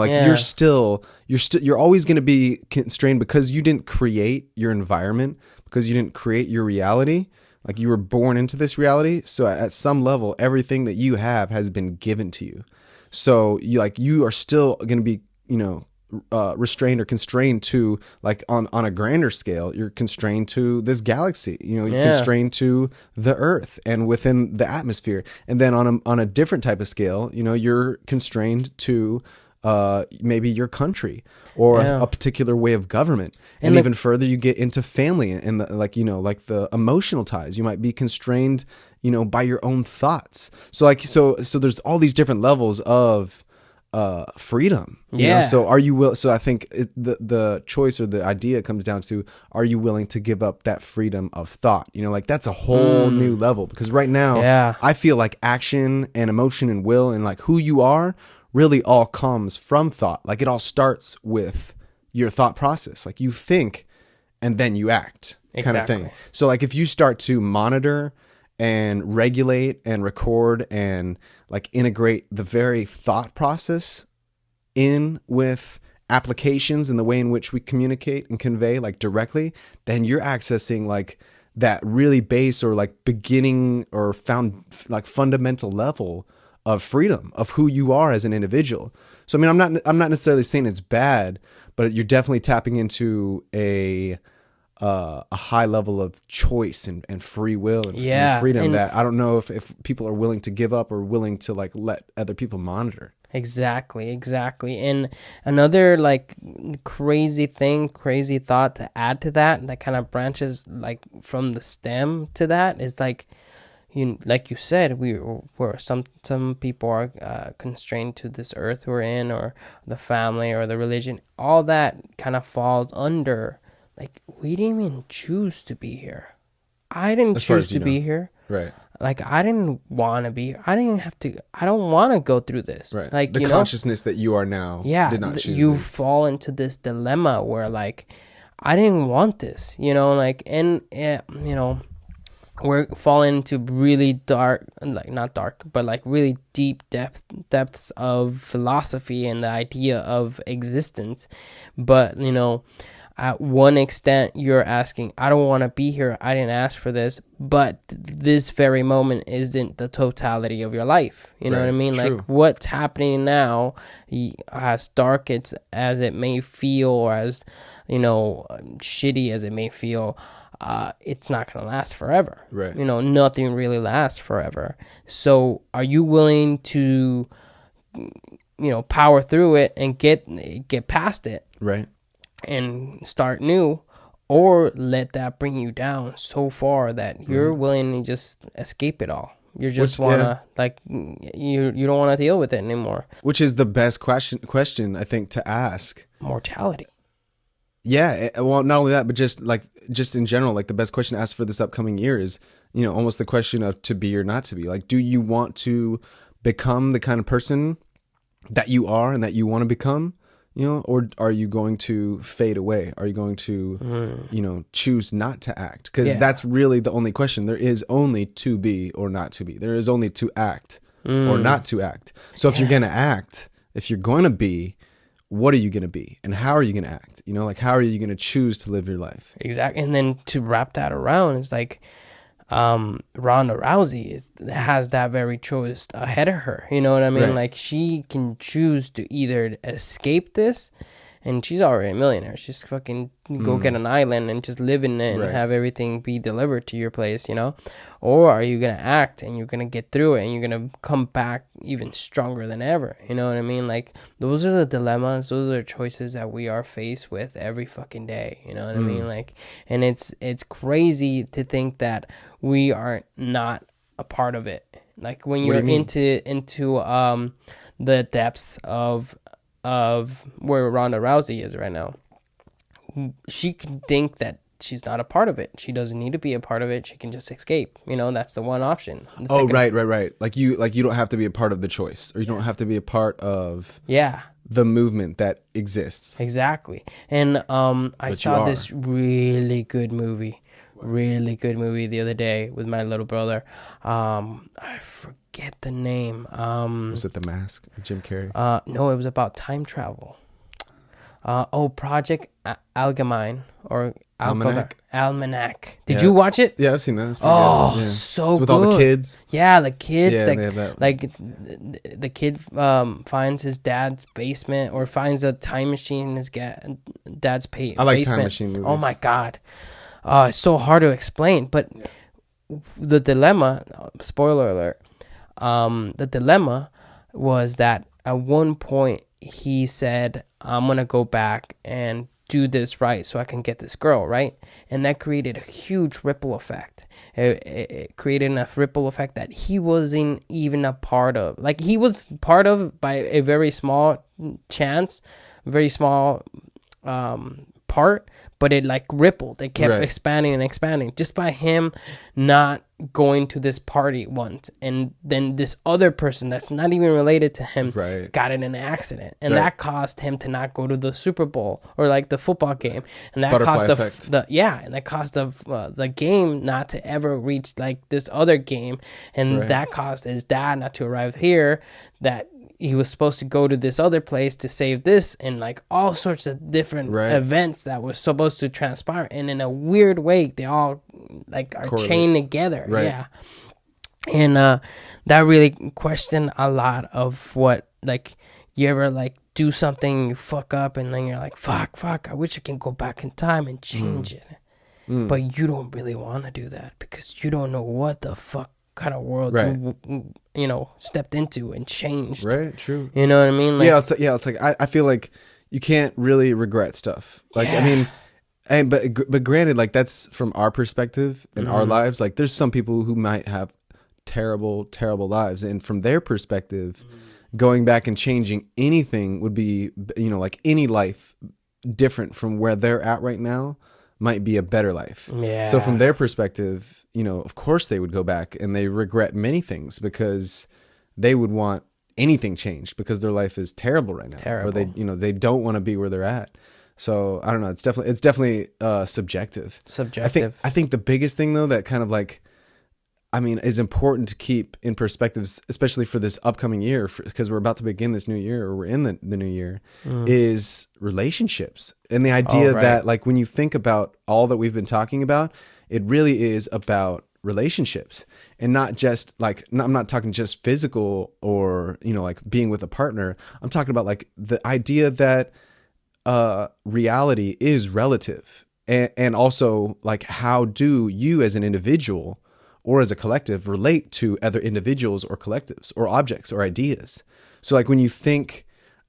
always going to be constrained because you didn't create your environment, because you didn't create your reality. Like you were born into this reality. So at some level, everything that you have has been given to you. So you are still going to be, restrained or constrained to, like on a grander scale, you're constrained to this galaxy, you're constrained to the earth and within the atmosphere. And then on a different type of scale, you're constrained to maybe your country or a particular way of government. And even further, you get into family and like the emotional ties. You might be constrained, by your own thoughts. So there's all these different levels of freedom. So are you so I think the choice or the idea comes down to, are you willing to give up that freedom of thought? Like that's a whole new level, because right now I feel like action and emotion and will and like who you are really all comes from thought. Like it all starts with your thought process. Like you think and then you act, kind of thing. So like if you start to monitor and regulate and record and like integrate the very thought process in with applications and the way in which we communicate and convey like directly, then you're accessing like that really base or like beginning or fundamental level of freedom of who you are as an individual. So I mean, I'm not necessarily saying it's bad, but you're definitely tapping into a high level of choice and free will and freedom that I don't know if people are willing to give up or willing to like let other people monitor. Exactly. And another like crazy thought to add to that kind of branches like from the stem to that is like, like you said, we're some people are constrained to this earth we're in, or the family or the religion. All that kind of falls under, like, we didn't even choose to be here. I didn't choose to be here. Right. Like I didn't want to be. I didn't have to. I don't want to go through this. Right. Like the consciousness that you are now. Yeah. Did not choose. You fall into this dilemma where like, I didn't want this. Like and we're falling into really dark, like not dark, but like really deep depths of philosophy and the idea of existence. But at one extent, you're asking, I don't want to be here. I didn't ask for this. But this very moment isn't the totality of your life. You know what I mean? True. Like what's happening now, as dark as it may feel, or as shitty as it may feel, it's not going to last forever. Right. Nothing really lasts forever. So are you willing to power through it and get past it Right. and start new, or let that bring you down so far that you're willing to just escape it all. You just wanna you don't want to deal with it anymore. Which is the best question I think to ask. Mortality. Yeah, well, not only that, but just in general, like the best question to ask for this upcoming year is, almost the question of to be or not to be. Like, do you want to become the kind of person that you are and that you want to become, or are you going to fade away? Are you going to, choose not to act? Because that's really the only question. There is only to be or not to be. There is only to act or not to act. So if you're going to act, if you're going to be, what are you going to be and how are you going to act? How are you going to choose to live your life? Exactly. And then to wrap that around, it's like Ronda Rousey has that very choice ahead of her. You know what I mean? Right. Like, she can choose to either escape this, and she's already a millionaire. She's fucking go get an island and just live in it and have everything be delivered to your place, Or are you going to act and you're going to get through it and you're going to come back even stronger than ever? You know what I mean? Like, those are the dilemmas. Those are the choices that we are faced with every fucking day. You know what I mean? Like, and it's crazy to think that we are not a part of it. Like, when you're into the depths of where Ronda Rousey is right now, she can think that she's not a part of it. She doesn't need to be a part of it. She can just escape. That's the one option. Right. Like you don't have to be a part of the choice, or you don't have to be a part of the movement that exists. Exactly. And I saw this really good movie the other day with my little brother. I forget the name. Was it The Mask? Jim Carrey? No, it was about time travel. Project Algemine or Almanac. Did you watch it? Yeah, I've seen that. Good. So it's with good. all the kids. Yeah, the kids. Yeah, they have that. Like the kid finds his dad's basement, or finds a time machine in his dad's basement. I like time machine movies. Oh my god, it's so hard to explain. But the dilemma, spoiler alert, the dilemma was that at one point he said, I'm going to go back and do this right so I can get this girl, right? And that created a huge ripple effect. It created enough ripple effect that he wasn't even a part of. Like, he was part of by a very small chance, very small part, but it like rippled. It kept expanding and expanding just by him not going to this party once, and then this other person that's not even related to him got in an accident, and that caused him to not go to the Super Bowl or like the football game, and that caused the game not to ever reach like this other game, and that caused his dad not to arrive here, that he was supposed to go to this other place to save this, and like all sorts of different events that were supposed to transpire, and in a weird way they all like are chained together. Yeah. And that really questioned a lot of what, like, you ever like do something, you fuck up, and then you're like, fuck, I wish I can go back in time and change it. But you don't really want to do that because you don't know what the fuck kind of world you stepped into and changed. True. You know what I mean? Like, it's like I feel like you can't really regret stuff. Like, I mean, but granted, like, that's from our perspective in our lives. Like, there's some people who might have terrible lives, and from their perspective, going back and changing anything would be, like any life different from where they're at right now might be a better life. Yeah. So from their perspective, of course they would go back, and they regret many things because they would want anything changed because their life is terrible right now. Or they don't want to be where they're at. So I don't know. It's definitely subjective. I think the biggest thing though that kind of like, I mean, is important to keep in perspective, especially for this upcoming year, because we're about to begin this new year, or we're in the new year, is relationships. And the idea that, like, when you think about all that we've been talking about, it really is about relationships, and not just like, I'm not talking just physical or, like being with a partner. I'm talking about like the idea that reality is relative, and also like, how do you as an individual or as a collective relate to other individuals or collectives or objects or ideas? So like, when you think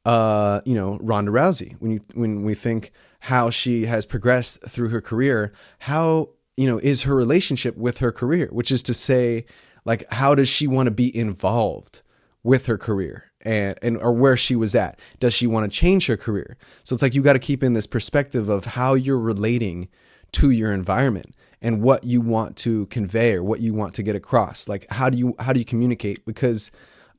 Ronda Rousey. When we think how she has progressed through her career, how, is her relationship with her career, which is to say, like, how does she want to be involved with her career and or where she was at? Does she want to change her career? So it's like you got to keep in this perspective of how you're relating to your environment and what you want to convey or what you want to get across. Like, how do you communicate? Because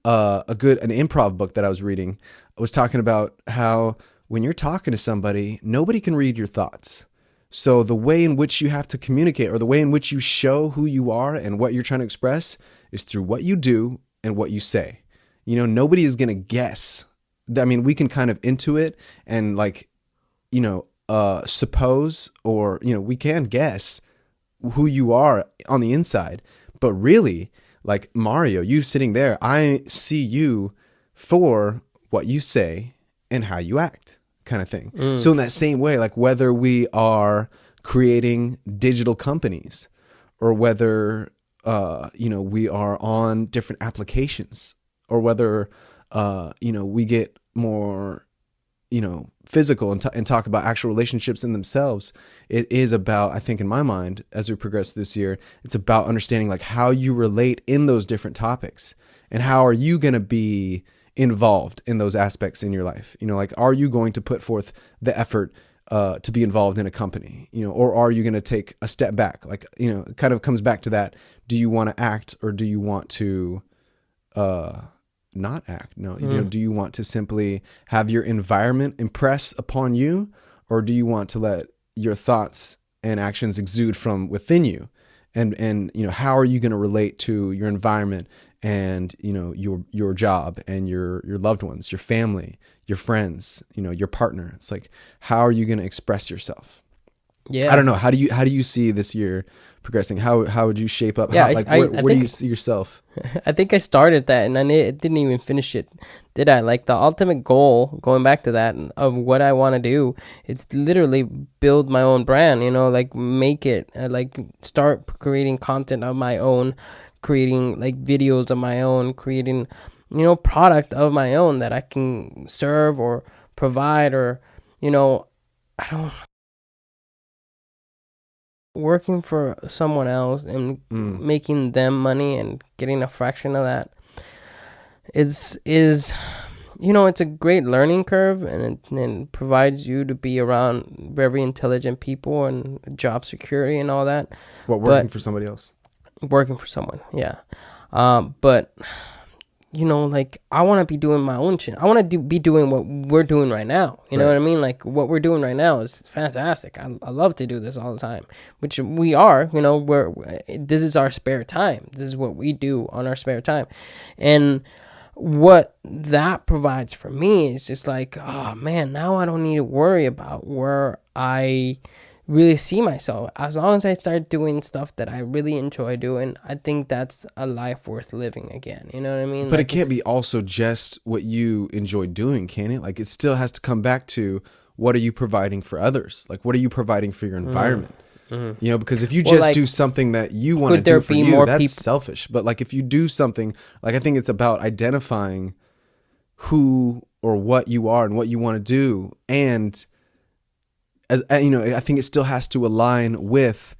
an improv book that I was reading was talking about how when you're talking to somebody, nobody can read your thoughts. So the way in which you have to communicate, or the way in which you show who you are and what you're trying to express, is through what you do and what you say. Nobody is going to guess. I mean, we can kind of intuit and suppose, or, we can guess who you are on the inside. But really, like Mario, you sitting there, I see you for what you say and how you act, kind of thing. So in that same way, like whether we are creating digital companies or whether, we are on different applications, or whether, we get more, physical and talk about actual relationships in themselves, it is about, I think in my mind, as we progress this year, it's about understanding like how you relate in those different topics and how are you going to be involved in those aspects in your life. Like, are you going to put forth the effort to be involved in a company, or are you going to take a step back? Like, it kind of comes back to that. Do you want to act, or do you want to not act? No, do you want to simply have your environment impress upon you, or do you want to let your thoughts and actions exude from within you? And how are you going to relate to your environment and your job and your loved ones, your family, your friends, your partner? It's like, how are you going to express yourself? Yeah. I don't know. How do you see this year progressing? How would you shape up? Yeah, Where do you see yourself? I think I started that and I didn't even finish it, did I? Like, the ultimate goal, going back to that, of what I want to do, it's literally build my own brand, like make it, like start creating content of my own, creating like videos of my own, creating, product of my own that I can serve or provide, or, I don't, working for someone else and making them money and getting a fraction of that is it's a great learning curve, and it provides you to be around very intelligent people and job security and all that. Working for somebody else? Working for someone, yeah. But like, I want to be doing my own shit. I want to be doing what we're doing right now. You know what I mean? Like, what we're doing right now is fantastic. I love to do this all the time, which we are, this is our spare time. This is what we do on our spare time. And what that provides for me is just like, oh man, now I don't need to worry about where I really see myself. As long as I start doing stuff that I really enjoy doing, I think that's a life worth living again. You know what I mean? But like, it can't be also just what you enjoy doing, can it? Like, it still has to come back to, what are you providing for others? Like, what are you providing for your environment? Because if you just do something that you want to do for you, that's selfish. But like, if you do something, like, I think it's about identifying who or what you are and what you want to do, and as I think it still has to align with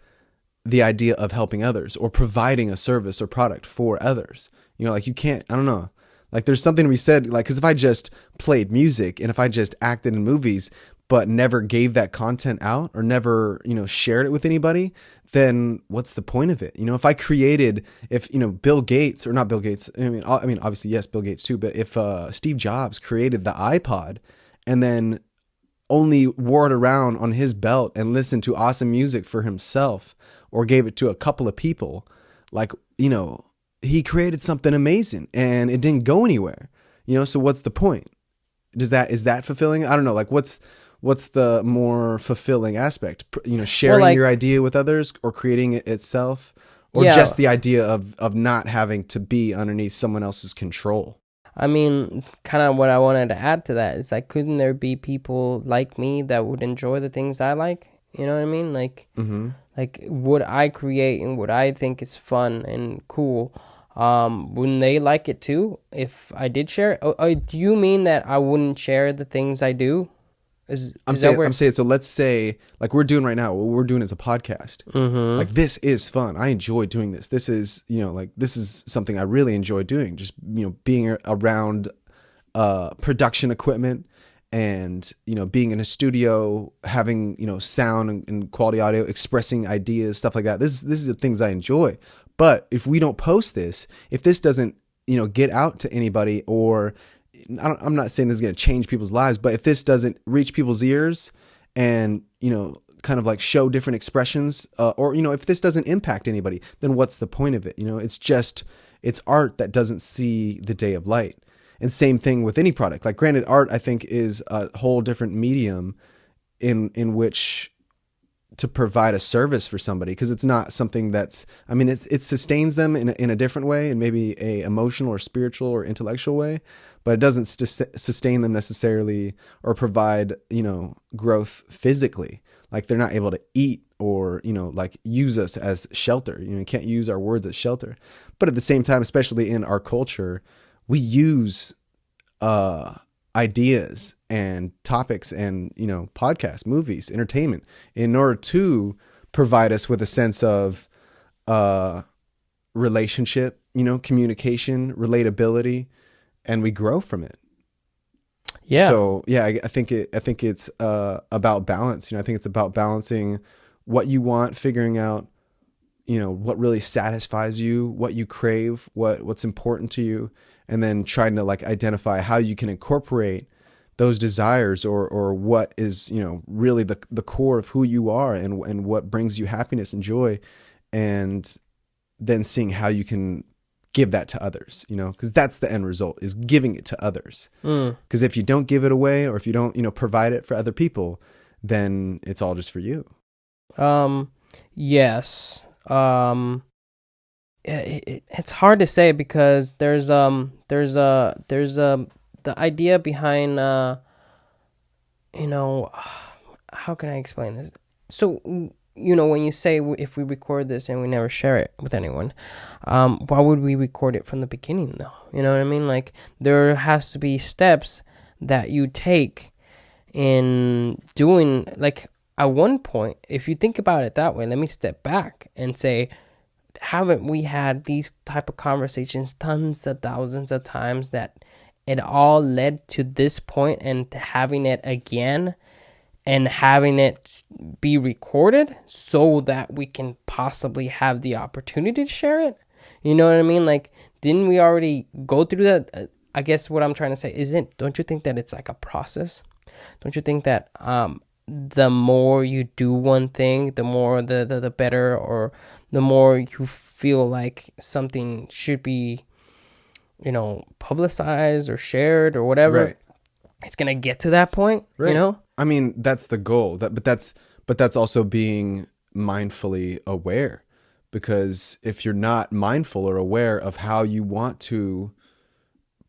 the idea of helping others or providing a service or product for others. Like, you can't, I don't know, like, there's something to be said, like, because if I just played music and if I just acted in movies but never gave that content out or never, shared it with anybody, then what's the point of it? If I created, Bill Gates, or not Bill Gates, I mean, obviously, yes, Bill Gates too, but if Steve Jobs created the iPod and then only wore it around on his belt and listened to awesome music for himself, or gave it to a couple of people, like, he created something amazing and it didn't go anywhere. So what's the point? Is that fulfilling? I don't know. Like, what's the more fulfilling aspect? Sharing your idea with others, or creating it itself, or just the idea of not having to be underneath someone else's control? I mean, kind of what I wanted to add to that is, like, couldn't there be people like me that would enjoy the things I like? You know what I mean? Like, like, would I create and what I think is fun and cool, wouldn't they like it too if I did share it? Do you mean that I wouldn't share the things I do? Is that I'm where? saying, so let's say like we're doing right now, what we're doing is a podcast. Mm-hmm. Like this is fun. I enjoy doing this. This is, like this is something I really enjoy doing. Just, being around production equipment and, being in a studio, having, sound and quality audio, expressing ideas, stuff like that. This is the things I enjoy. But if we don't post this, if this doesn't, get out to anybody, or I'm not saying this is going to change people's lives, but if this doesn't reach people's ears and, kind of like show different expressions, or, if this doesn't impact anybody, then what's the point of it? It's art that doesn't see the day of light. And same thing with any product. Like, granted, art, I think, is a whole different medium in which to provide a service for somebody, because it's not something that's, I mean, it sustains them in a different way, and maybe a emotional or spiritual or intellectual way, but it doesn't sustain them necessarily or provide, growth physically. Like, they're not able to eat or, like use us as shelter. You can't use our words as shelter. But at the same time, especially in our culture, we use ideas and topics and, podcasts, movies, entertainment, in order to provide us with a sense of relationship, communication, relatability, and we grow from it. Yeah. So yeah, I think it's about balance. I think it's about balancing what you want, figuring out, what really satisfies you, what you crave, what's important to you, and then trying to like identify how you can incorporate those desires, or what is, really the core of who you are, and what brings you happiness and joy, and then seeing how you can give that to others, because that's the end result, is giving it to others. Because if you don't give it away, or if you don't, provide it for other people, then it's all just for you. Yes. It's hard to say, because the idea behind, how can I explain this? So, when you say, if we record this and we never share it with anyone, why would we record it from the beginning though? You know what I mean? Like, there has to be steps that you take in doing, like, at one point, if you think about it that way, let me step back and say, haven't we had these type of conversations tons of thousands of times, that it all led to this point, and having it again and having it be recorded so that we can possibly have the opportunity to share it? You know what I mean? Like, didn't we already go through that? I guess what I'm trying to say don't you think that it's like a process? Don't you think that the more you do one thing, the more the better, or the more you feel like something should be, publicized or shared or whatever, Right. it's gonna get to that point, Right. I mean, that's the goal. But that's also being mindfully aware, because if you're not mindful or aware of how you want to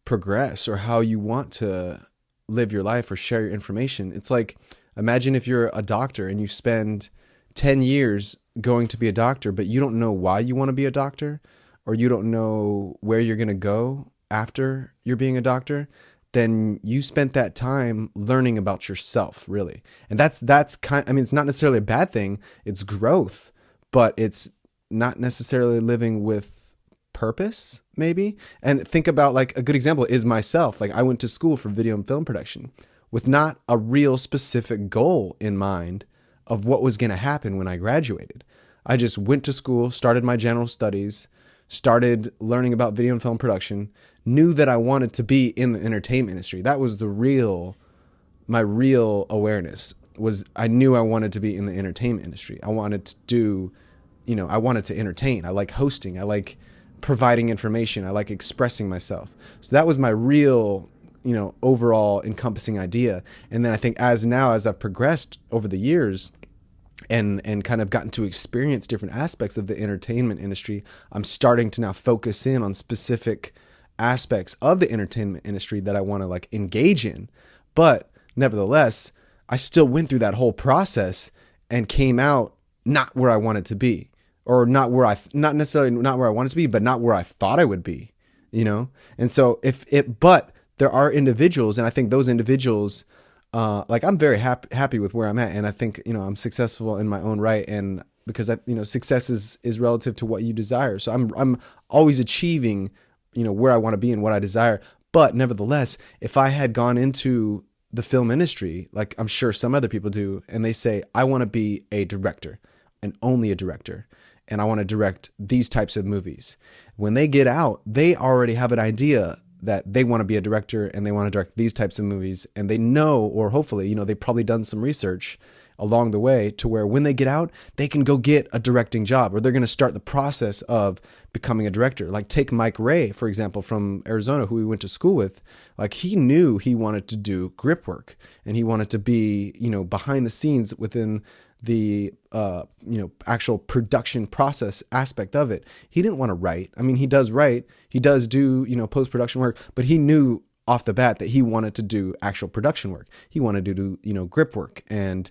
progress, or how you want to live your life or share your information, it's like, imagine if you're a doctor and you spend 10 years going to be a doctor, but you don't know why you want to be a doctor, or you don't know where you're going to go after you're being a doctor. Then you spent that time learning about yourself, really. And that's kind, I mean, it's not necessarily a bad thing. It's growth, but it's not necessarily living with purpose, maybe. And think about, like, a good example is myself. Like, I went to school for video and film production with not a real specific goal in mind of what was going to happen when I graduated. I just went to school, started my general studies, started learning about video and film production, knew that I wanted to be in the entertainment industry. That was my real awareness, was I knew I wanted to be in the entertainment industry. I wanted to do, I wanted to entertain. I like hosting. I like providing information. I like expressing myself. So that was my real, overall encompassing idea. And then I think as I've progressed over the years, and kind of gotten to experience different aspects of the entertainment industry, I'm starting to now focus in on specific aspects of the entertainment industry that I want to like engage in. But nevertheless, I still went through that whole process and came out not where I wanted to be. or not where not necessarily not where I wanted to be, but not where I thought I would be, you know? And so but there are individuals, and I think those individuals, like I'm very happy with where I'm at. And I think, I'm successful in my own right. And because success is relative to what you desire. So I'm always achieving, where I want to be and what I desire. But nevertheless, if I had gone into the film industry, like I'm sure some other people do, and they say, I want to be a director and only a director, and I want to direct these types of movies. When they get out, they already have an idea that they want to be a director and they want to direct these types of movies. And they know, or hopefully, they've probably done some research along the way to where when they get out, they can go get a directing job, or they're going to start the process of becoming a director. Like take Mike Ray, for example, from Arizona, who we went to school with. Like he knew he wanted to do grip work and he wanted to be, behind the scenes within the actual production process aspect of it. He didn't want to write. I mean, he does write, he does do, post-production work, but he knew off the bat that he wanted to do actual production work. He wanted to do, grip work and,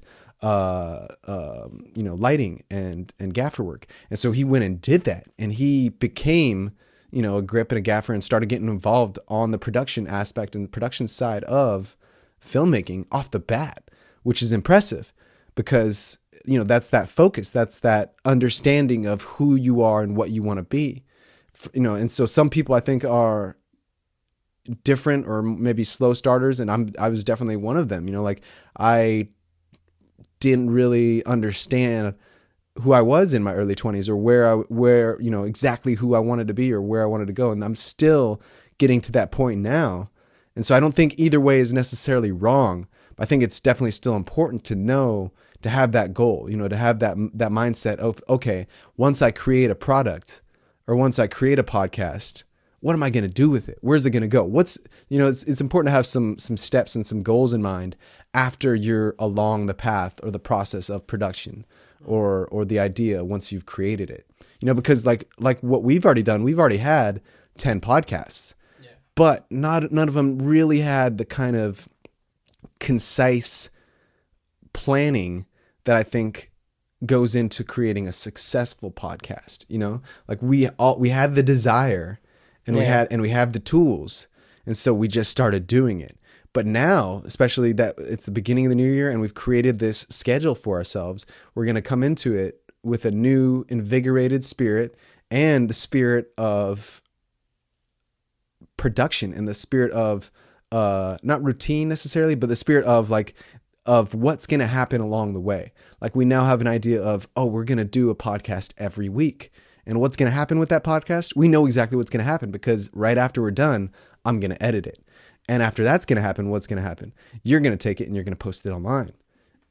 lighting and gaffer work. And so he went and did that, and he became, a grip and a gaffer and started getting involved on the production aspect and the production side of filmmaking off the bat, which is impressive. Because, that's that focus, that's that understanding of who you are and what you want to be, and so some people I think are different or maybe slow starters. And I was definitely one of them, like I didn't really understand who I was in my early 20s or where, exactly who I wanted to be or where I wanted to go. And I'm still getting to that point now. And so I don't think either way is necessarily wrong. I think it's definitely still important to know, to have that goal, to have that mindset of, okay, once I create a product or once I create a podcast, what am I going to do with it? Where's it going to go? It's important to have some steps and some goals in mind after you're along the path or the process of production or the idea once you've created it, because like what we've already done, we've already had 10 podcasts, but none of them really had the kind of concise planning that I think goes into creating a successful podcast. Like we had the desire and we have the tools, and so we just started doing it. But now, especially that it's the beginning of the new year and we've created this schedule for ourselves, we're going to come into it with a new invigorated spirit and the spirit of production and the spirit of not routine necessarily, but the spirit of of what's going to happen along the way. Like we now have an idea of, we're going to do a podcast every week. And what's going to happen with that podcast? We know exactly what's going to happen because right after we're done, I'm going to edit it. And after that's going to happen, what's going to happen? You're going to take it and you're going to post it online.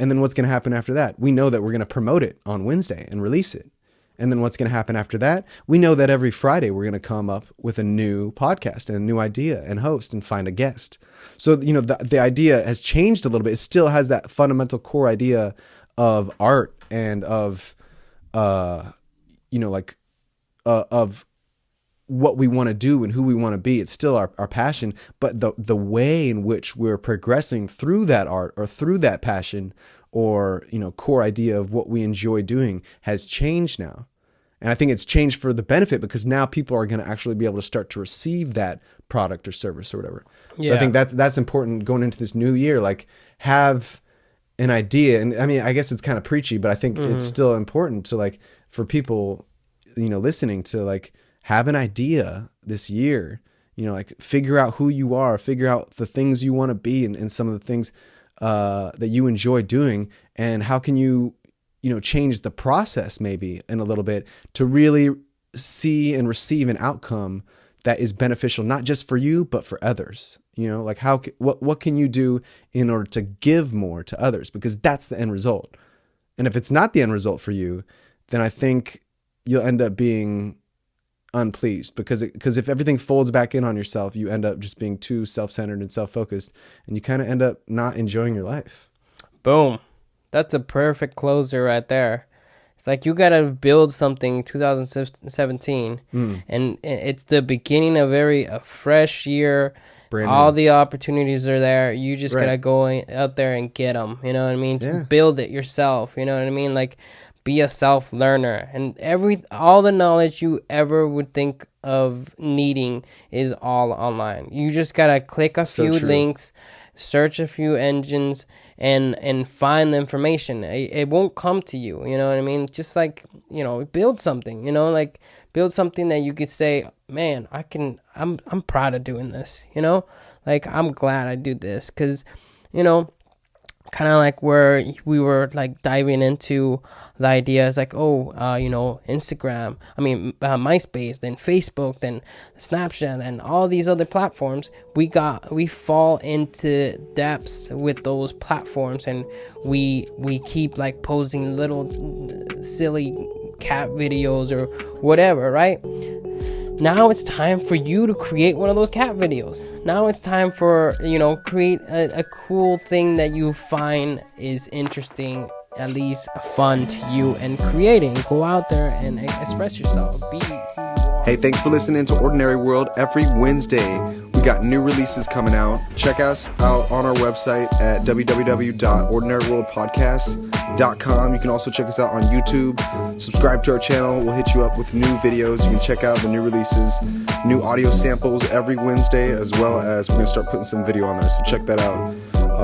And then what's going to happen after that? We know that we're going to promote it on Wednesday and release it. And then what's going to happen after that? We know that every Friday we're going to come up with a new podcast and a new idea and host and find a guest. So, the idea has changed a little bit. It still has that fundamental core idea of art and of, of what we want to do and who we want to be. It's still our passion, but the way in which we're progressing through that art or through that passion or, core idea of what we enjoy doing has changed now. And I think it's changed for the benefit because now people are going to actually be able to start to receive that product or service or whatever. Yeah. So I think that's important going into this new year, like have an idea. And I mean, I guess it's kind of preachy, but I think it's still important to for people, listening to have an idea this year, figure out who you are, figure out the things you want to be and some of the things that you enjoy doing, and how can you change the process maybe in a little bit to really see and receive an outcome that is beneficial, not just for you, but for others. What can you do in order to give more to others? Because that's the end result. And if it's not the end result for you, then I think you'll end up being unpleased because if everything folds back in on yourself, you end up just being too self-centered and self-focused, and you kind of end up not enjoying your life. Boom. That's a perfect closer right there. It's like you got to build something 2017, and it's the beginning of a fresh year. Brand all new. The opportunities are there. You just got to go out there and get them. You know what I mean? Yeah. Build it yourself. You know what I mean? be a self-learner, and all the knowledge you ever would think of needing is all online. You just gotta click a few links, search a few engines, and find the information. It won't come to you, you know what I mean? Just like, build something, like build something that you could say, man, I'm proud of doing this, like I'm glad I do this, because kind of like where we were like diving into the ideas like, Instagram, MySpace, then Facebook, then Snapchat, and all these other platforms. We fall into depths with those platforms, and we keep like posting little silly cat videos or whatever, right? Now it's time for you to create one of those cat videos. Now it's time for, create a cool thing that you find is interesting, at least fun to you, and creating. Go out there and express yourself. Be who you are. Hey, thanks for listening to Ordinary World. Every Wednesday, we got new releases coming out. Check us out on our website at www.ordinaryworldpodcast.com. You can also check us out on YouTube. Subscribe to our channel. We'll hit you up with new videos. You can check out the new releases, new audio samples every Wednesday, as well as we're going to start putting some video on there. So check that out.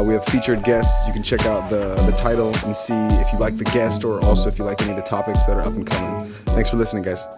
We have featured guests. You can check out the title and see if you like the guest, or also if you like any of the topics that are up and coming. Thanks for listening, guys.